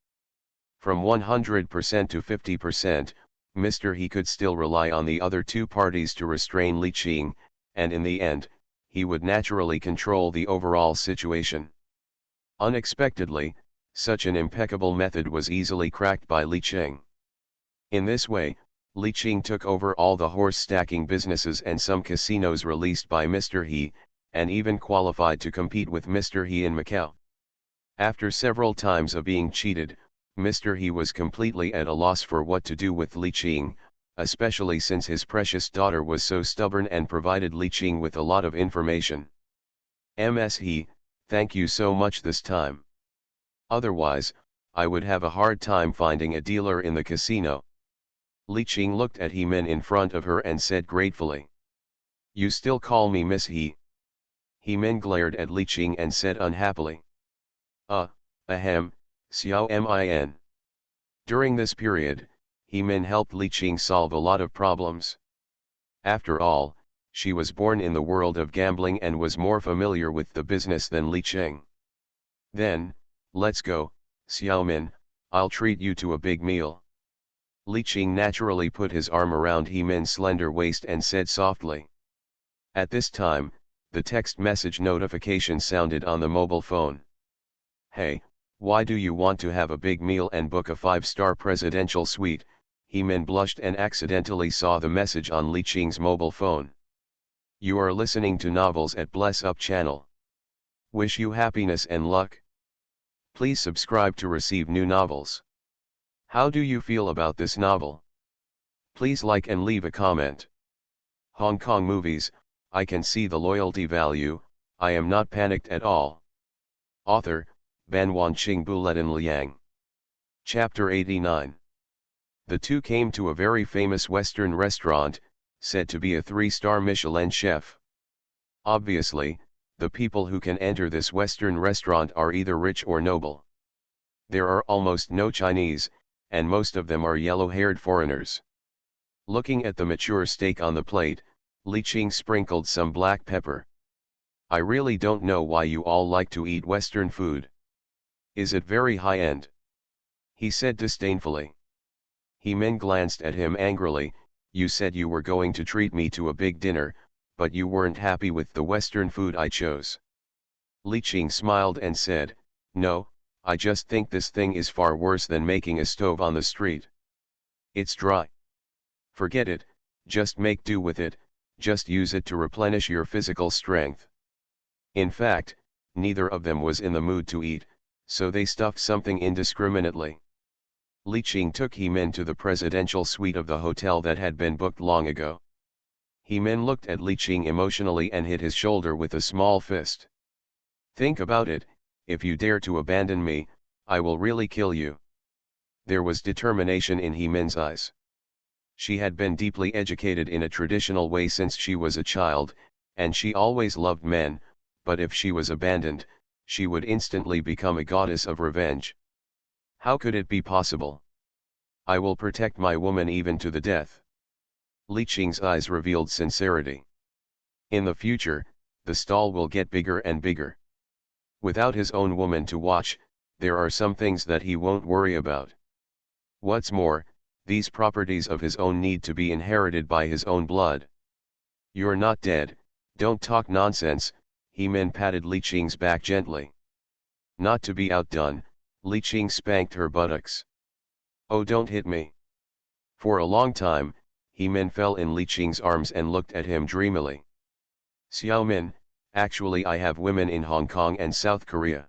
From 100% to 50%, Mr. He could still rely on the other two parties to restrain Li Qing, and in the end, he would naturally control the overall situation. Unexpectedly, such an impeccable method was easily cracked by Li Qing. In this way, Li Qing took over all the horse stacking businesses and some casinos released by Mr. He, and even qualified to compete with Mr. He in Macau. After several times of being cheated, Mr. He was completely at a loss for what to do with Li Qing, especially since his precious daughter was so stubborn and provided Li Qing with a lot of information. Ms. He, thank you so much this time. Otherwise, I would have a hard time finding a dealer in the casino. Li Qing looked at He-min in front of her and said gratefully. You still call me Miss He? He-min glared at Li Qing and said unhappily. Ahem, Xiao Min. During this period, He-min helped Li Qing solve a lot of problems. After all, she was born in the world of gambling and was more familiar with the business than Li Qing. Then, let's go, Xiaomin, I'll treat you to a big meal. Li Qing naturally put his arm around He-min's slender waist and said softly. At this time, the text message notification sounded on the mobile phone. Hey, why do you want to have a big meal and book a 5-star presidential suite? He-min blushed and accidentally saw the message on Li Qing's mobile phone. You are listening to novels at Bless Up channel. Wish you happiness and luck. Please subscribe to receive new novels. How do you feel about this novel? Please like and leave a comment. Hong Kong movies, I can see the loyalty value, I am not panicked at all. Author, Ban Wanqing Buletin Liang. Chapter 89. The two came to a very famous Western restaurant, said to be a 3-star Michelin chef. Obviously, the people who can enter this Western restaurant are either rich or noble. There are almost no Chinese, and most of them are yellow-haired foreigners. Looking at the mature steak on the plate, Li Qing sprinkled some black pepper. I really don't know why you all like to eat Western food. Is it very high-end? He said disdainfully. He-min glanced at him angrily. You said you were going to treat me to a big dinner, but you weren't happy with the Western food I chose. Li Qing smiled and said, No, I just think this thing is far worse than making a stove on the street. It's dry. Forget it, just make do with it, just use it to replenish your physical strength. In fact, neither of them was in the mood to eat, so they stuffed something indiscriminately. Li Qing took He-min to the presidential suite of the hotel that had been booked long ago. He-min looked at Li Qing emotionally and hit his shoulder with a small fist. Think about it, if you dare to abandon me, I will really kill you. There was determination in He-min's eyes. She had been deeply educated in a traditional way since she was a child, and she always loved men, but if she was abandoned, she would instantly become a goddess of revenge. How could it be possible? I will protect my woman even to the death. Li Qing's eyes revealed sincerity. In the future, the stall will get bigger and bigger. Without his own woman to watch, there are some things that he won't worry about. What's more, these properties of his own need to be inherited by his own blood. You're not dead, don't talk nonsense, He-min patted Li Qing's back gently. Not to be outdone, Li Qing spanked her buttocks. Oh, don't hit me. For a long time, He-min fell in Li Qing's arms and looked at him dreamily. Xiaomin, actually I have women in Hong Kong and South Korea.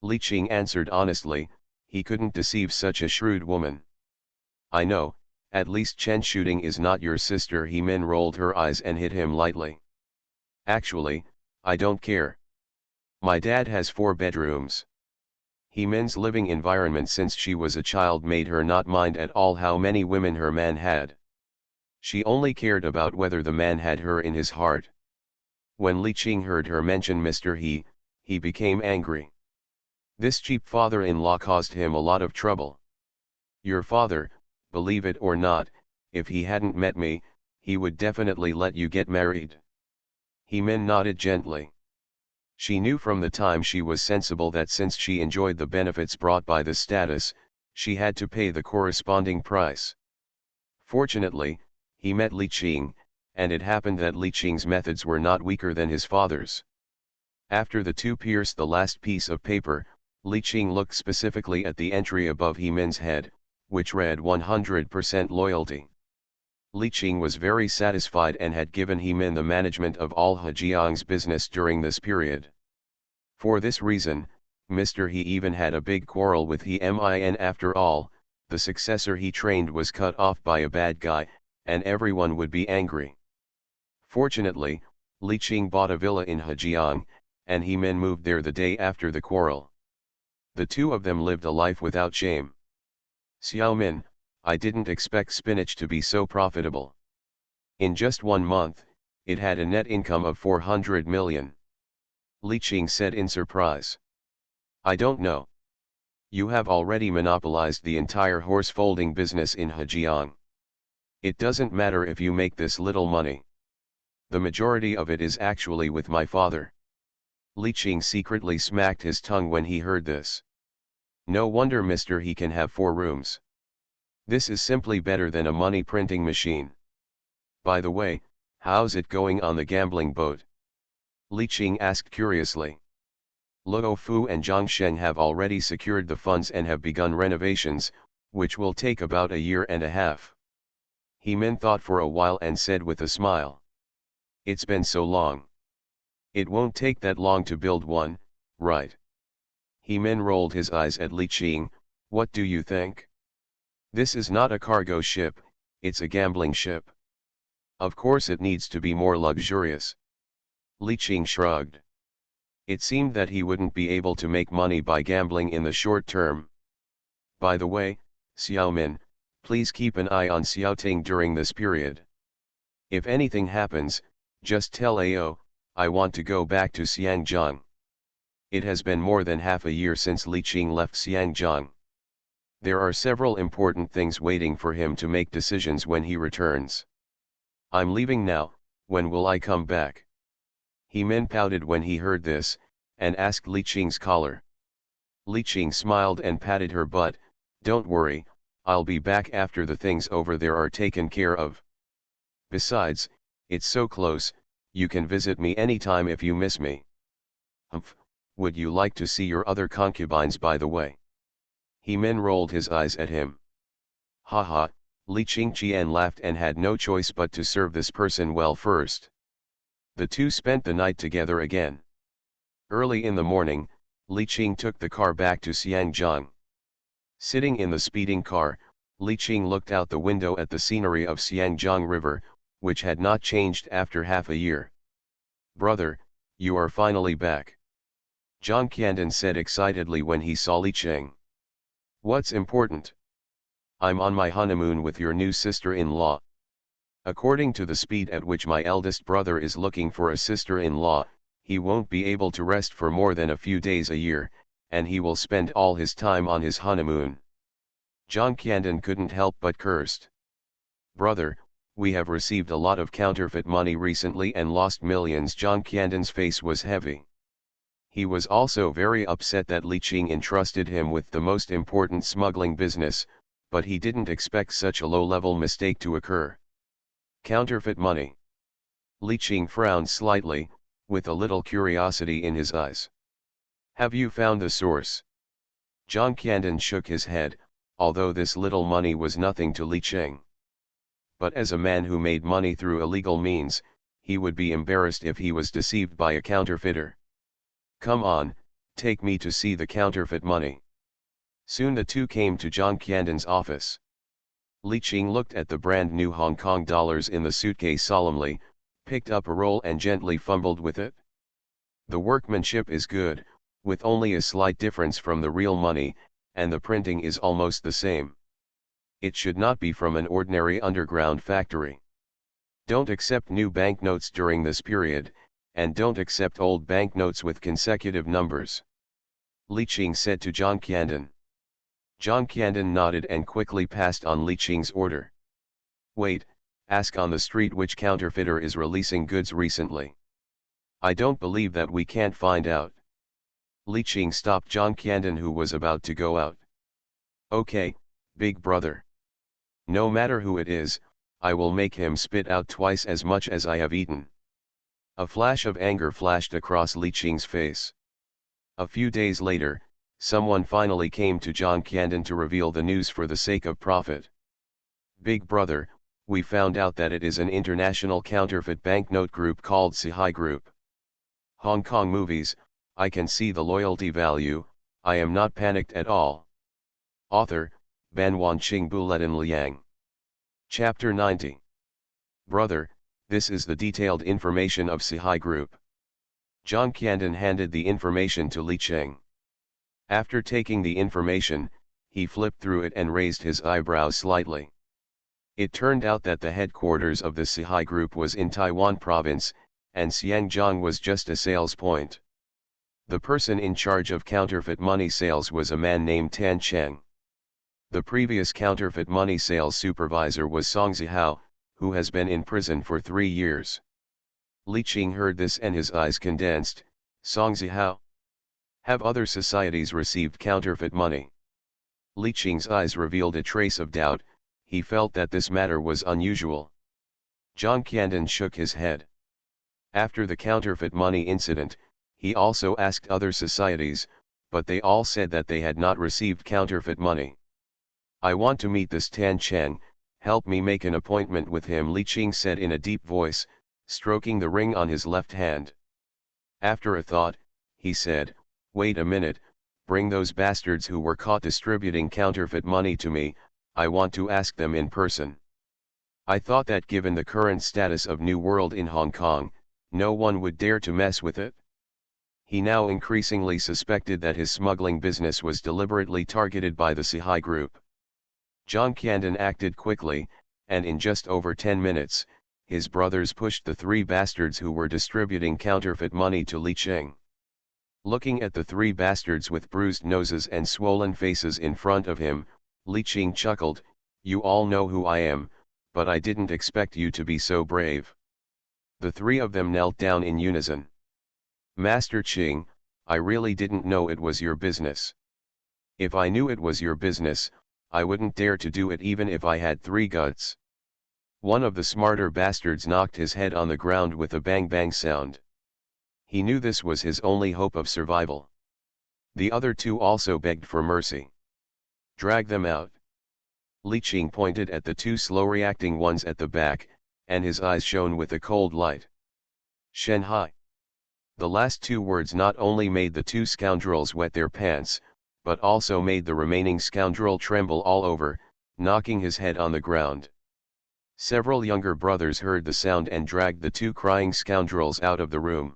Li Qing answered honestly, he couldn't deceive such a shrewd woman. I know, at least Chen Shooting is not your sister. He-min rolled her eyes and hit him lightly. Actually, I don't care. My dad has 4 bedrooms. He-min's living environment since she was a child made her not mind at all how many women her man had. She only cared about whether the man had her in his heart. When Li Qing heard her mention Mr. He became angry. This cheap father-in-law caused him a lot of trouble. Your father, believe it or not, if he hadn't met me, he would definitely let you get married. He-min nodded gently. She knew from the time she was sensible that since she enjoyed the benefits brought by the status, she had to pay the corresponding price. Fortunately, he met Li Qing, and it happened that Li Qing's methods were not weaker than his father's. After the two pierced the last piece of paper, Li Qing looked specifically at the entry above He-min's head, which read 100% loyalty. Li Qing was very satisfied and had given He-min the management of all Hejiang's business during this period. For this reason, Mr. He even had a big quarrel with He-min. After all, the successor he trained was cut off by a bad guy, and everyone would be angry. Fortunately, Li Qing bought a villa in Hejiang, and He-min moved there the day after the quarrel. The two of them lived a life without shame. Xiaomin, I didn't expect spinach to be so profitable. In just 1 month, it had a net income of 400 million. Li Qing said in surprise. I don't know. You have already monopolized the entire horse folding business in Hejiang. It doesn't matter if you make this little money. The majority of it is actually with my father. Li Qing secretly smacked his tongue when he heard this. No wonder mister he can have 4 rooms. This is simply better than a money printing machine. By the way, how's it going on the gambling boat? Li Qing asked curiously. Luo Fu and Zhang Sheng have already secured the funds and have begun renovations, which will take about a year and a half. He Min thought for a while and said with a smile. It's been so long. It won't take that long to build one, right? He Min rolled his eyes at Li Qing. What do you think? This is not a cargo ship, it's a gambling ship. Of course it needs to be more luxurious. Li Qing shrugged. It seemed that he wouldn't be able to make money by gambling in the short term. By the way, Xiaomin, please keep an eye on Xiaoting during this period. If anything happens, just tell AO, I want to go back to Xiangjiang. It has been more than half a year since Li Qing left Xiangjiang. There are several important things waiting for him to make decisions when he returns. I'm leaving now, when will I come back? He Min pouted when he heard this, and asked Li Qing's collar. Li Qing smiled and patted her butt. Don't worry, I'll be back after the things over there are taken care of. Besides, it's so close, you can visit me anytime if you miss me. Humph, would you like to see your other concubines by the way? He Min rolled his eyes at him. Ha, Li Qingqian laughed and had no choice but to serve this person well first. The two spent the night together again. Early in the morning, Li Qing took the car back to Xiangjiang. Sitting in the speeding car, Li Qing looked out the window at the scenery of Xiangjiang River, which had not changed after half a year. Brother, you are finally back. Zhang Qiandan said excitedly when he saw Li Qing. What's important? I'm on my honeymoon with your new sister-in-law. According to the speed at which my eldest brother is looking for a sister-in-law, he won't be able to rest for more than a few days a year, and he will spend all his time on his honeymoon. Zhang Qiandan couldn't help but cursed. Brother, we have received a lot of counterfeit money recently and lost millions. Zhang Qiandan's face was heavy. He was also very upset that Li Qing entrusted him with the most important smuggling business, but he didn't expect such a low-level mistake to occur. Counterfeit money. Li Qing frowned slightly, with a little curiosity in his eyes. Have you found the source? Zhang Qiandan shook his head, although this little money was nothing to Li Qing. But as a man who made money through illegal means, he would be embarrassed if he was deceived by a counterfeiter. Come on, take me to see the counterfeit money. Soon the two came to Zhang Qiandan's office. Li Qing looked at the brand new Hong Kong dollars in the suitcase solemnly, picked up a roll and gently fumbled with it. The workmanship is good, with only a slight difference from the real money, and the printing is almost the same. It should not be from an ordinary underground factory. Don't accept new banknotes during this period, and don't accept old banknotes with consecutive numbers. Li Qing said to Zhang Qiandan. Zhang Qiandan nodded and quickly passed on Li Qing's order. Wait, ask on the street which counterfeiter is releasing goods recently. I don't believe that we can't find out. Li Qing stopped Zhang Qiandan who was about to go out. Okay, big brother. No matter who it is, I will make him spit out twice as much as I have eaten. A flash of anger flashed across Li Qing's face. A few days later, someone finally came to Zhang Qiandan to reveal the news for the sake of profit. Big brother, we found out that it is an international counterfeit banknote group called Sci-fi Group. Hong Kong movies, I can see the loyalty value, I am not panicked at all. Author, Ban Wanqing Buletin Liang. Chapter 90. Brother, this is the detailed information of Sci-fi Group. Zhang Qiandan handed the information to Li Qing. After taking the information, he flipped through it and raised his eyebrows slightly. It turned out that the headquarters of the Sci-fi group was in Taiwan province, and Xiangjiang was just a sales point. The person in charge of counterfeit money sales was a man named Tan Cheng. The previous counterfeit money sales supervisor was Song Zihao, who has been in prison for 3 years. Li Qing heard this and his eyes condensed. Song Zihao? Have other societies received counterfeit money? Li Qing's eyes revealed a trace of doubt. He felt that this matter was unusual. Zhang Qiandan shook his head. After the counterfeit money incident, he also asked other societies, but they all said that they had not received counterfeit money. I want to meet this Tan Cheng, help me make an appointment with him, Li Qing said in a deep voice, stroking the ring on his left hand. After a thought, he said, wait a minute, bring those bastards who were caught distributing counterfeit money to me, I want to ask them in person. I thought that given the current status of New World in Hong Kong, no one would dare to mess with it. He now increasingly suspected that his smuggling business was deliberately targeted by the Sci-fi group. Zhang Qiandan acted quickly, and in just over 10 minutes, his brothers pushed the 3 bastards who were distributing counterfeit money to Li Qing. Looking at the 3 bastards with bruised noses and swollen faces in front of him, Li Qing chuckled, you all know who I am, but I didn't expect you to be so brave. The 3 of them knelt down in unison. Master Qing, I really didn't know it was your business. If I knew it was your business, I wouldn't dare to do it even if I had 3 guts. One of the smarter bastards knocked his head on the ground with a bang-bang sound. He knew this was his only hope of survival. The other 2 also begged for mercy. Drag them out. Li Qing pointed at the 2 slow-reacting ones at the back, and his eyes shone with a cold light. Shanghai. The last 2 words not only made the 2 scoundrels wet their pants, but also made the remaining scoundrel tremble all over, knocking his head on the ground. Several younger brothers heard the sound and dragged the 2 crying scoundrels out of the room.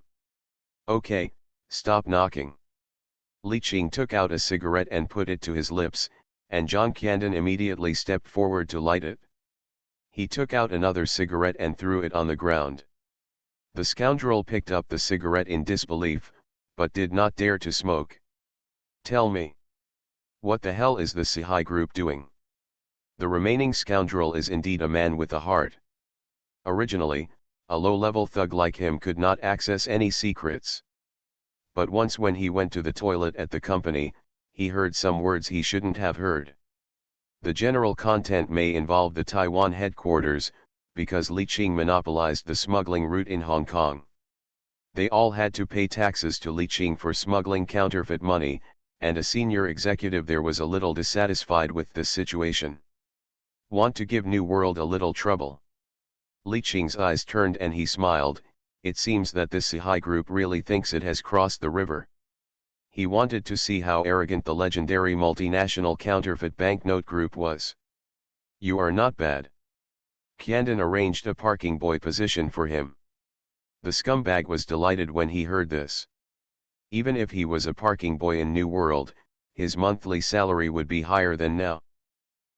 Okay, stop knocking. Li Qing took out a cigarette and put it to his lips, and Zhang Qiandan immediately stepped forward to light it. He took out another cigarette and threw it on the ground. The scoundrel picked up the cigarette in disbelief, but did not dare to smoke. Tell me. What the hell is the Sci-fi group doing? The remaining scoundrel is indeed a man with a heart. Originally, a low-level thug like him could not access any secrets. But once when he went to the toilet at the company, he heard some words he shouldn't have heard. The general content may involve the Taiwan headquarters, because Li Qing monopolized the smuggling route in Hong Kong. They all had to pay taxes to Li Qing for smuggling counterfeit money, and a senior executive there was a little dissatisfied with this situation. Want to give New World a little trouble? Li Qing's eyes turned and he smiled. It seems that this Sci-fi group really thinks it has crossed the river. He wanted to see how arrogant the legendary multinational counterfeit banknote group was. You are not bad. Qiandan arranged a parking boy position for him. The scumbag was delighted when he heard this. Even if he was a parking boy in New World, his monthly salary would be higher than now.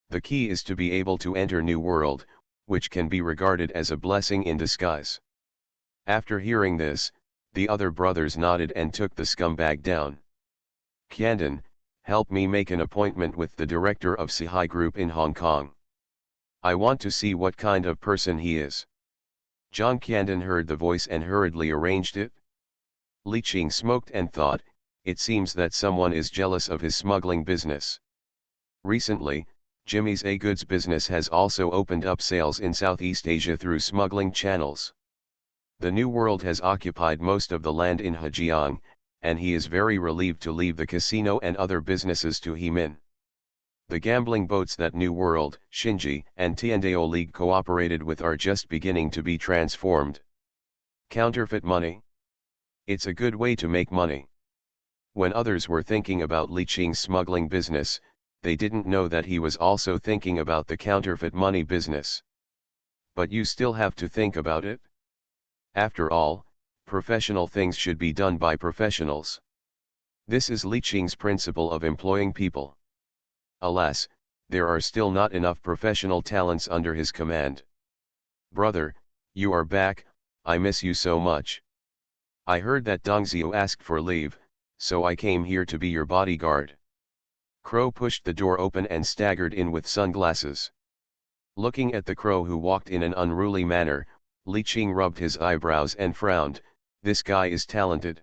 The key is to be able to enter New World, which can be regarded as a blessing in disguise. After hearing this, the other brothers nodded and took the scumbag down. Qiandan, help me make an appointment with the director of Sci-fi Group in Hong Kong. I want to see what kind of person he is. Zhang Qiandan heard the voice and hurriedly arranged it. Li Qing smoked and thought, it seems that someone is jealous of his smuggling business. Recently, Jimmy's A-Goods business has also opened up sales in Southeast Asia through smuggling channels. The New World has occupied most of the land in Hejiang, and he is very relieved to leave the casino and other businesses to Hemin. The gambling boats that New World, Shinji, and Tiandao League cooperated with are just beginning to be transformed. Counterfeit money? It's a good way to make money. When others were thinking about Li Qing's smuggling business, they didn't know that he was also thinking about the counterfeit money business. But you still have to think about it. After all, professional things should be done by professionals. This is Li Qing's principle of employing people. Alas, there are still not enough professional talents under his command. Brother, you are back, I miss you so much. I heard that Dongzio asked for leave, so I came here to be your bodyguard. Crow pushed the door open and staggered in with sunglasses. Looking at the crow who walked in an unruly manner, Li Qing rubbed his eyebrows and frowned. This guy is talented.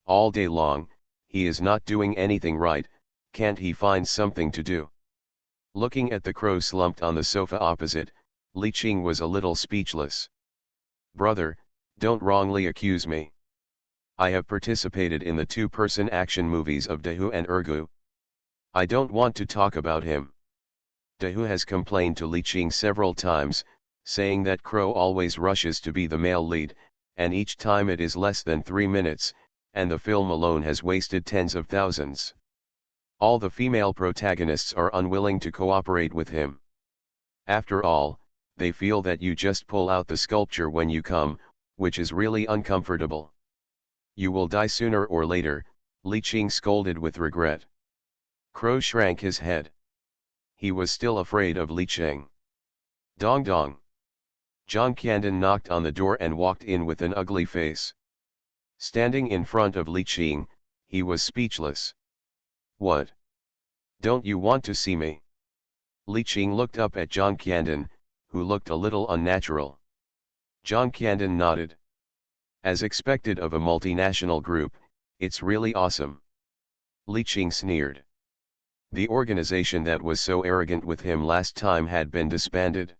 All day long, he is not doing anything right, can't he find something to do? Looking at the crow slumped on the sofa opposite, Li Qing was a little speechless. Brother, don't wrongly accuse me. I have participated in the two-person action movies of Dahu and Ergu. I don't want to talk about him. Dahu has complained to Li Qing several times, saying that Crow always rushes to be the male lead, and each time it is less than 3 minutes, and the film alone has wasted tens of thousands. All the female protagonists are unwilling to cooperate with him. After all, they feel that you just pull out the sculpture when you come, which is really uncomfortable. You will die sooner or later, Li Qing scolded with regret. Crow shrank his head. He was still afraid of Li Qing. Dong dong. Zhang Qiandan knocked on the door and walked in with an ugly face. Standing in front of Li Qing, he was speechless. What? Don't you want to see me? Li Qing looked up at Zhang Qiandan, who looked a little unnatural. Zhang Qiandan nodded. As expected of a multinational group, it's really awesome. Li Qing sneered. The organization that was so arrogant with him last time had been disbanded.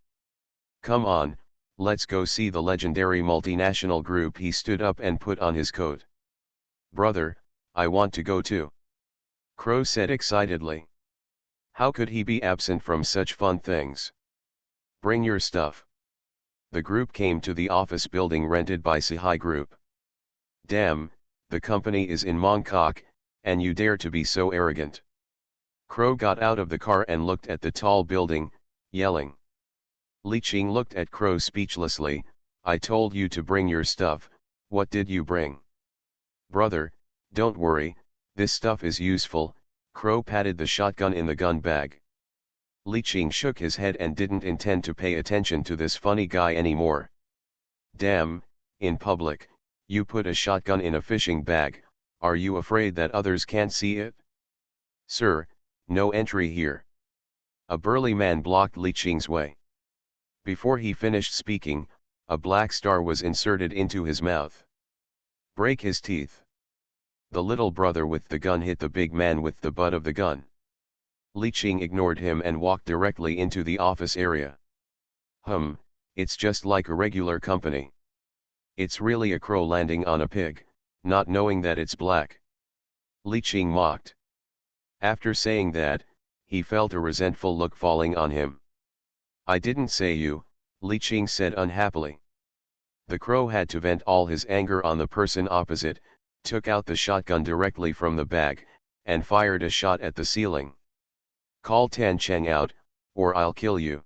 Come on, let's go see the legendary multinational group. He stood up and put on his coat. Brother, I want to go too. Crow said excitedly. How could he be absent from such fun things? Bring your stuff. The group came to the office building rented by Sci-fi Group. Damn, the company is in Mongkok, and you dare to be so arrogant. Crow got out of the car and looked at the tall building, yelling. Li Qing looked at Crow speechlessly. I told you to bring your stuff, what did you bring? Brother, don't worry, this stuff is useful. Crow patted the shotgun in the gun bag. Li Qing shook his head and didn't intend to pay attention to this funny guy anymore. Damn, in public, you put a shotgun in a fishing bag, are you afraid that others can't see it? Sir, no entry here. A burly man blocked Li Qing's way. Before he finished speaking, a black star was inserted into his mouth. Break his teeth. The little brother with the gun hit the big man with the butt of the gun. Li Qing ignored him and walked directly into the office area. It's just like a regular company. It's really a crow landing on a pig, not knowing that it's black. Li Qing mocked. After saying that, he felt a resentful look falling on him. I didn't say you, Li Qing said unhappily. The crow had to vent all his anger on the person opposite, took out the shotgun directly from the bag, and fired a shot at the ceiling. Call Tan Cheng out, or I'll kill you.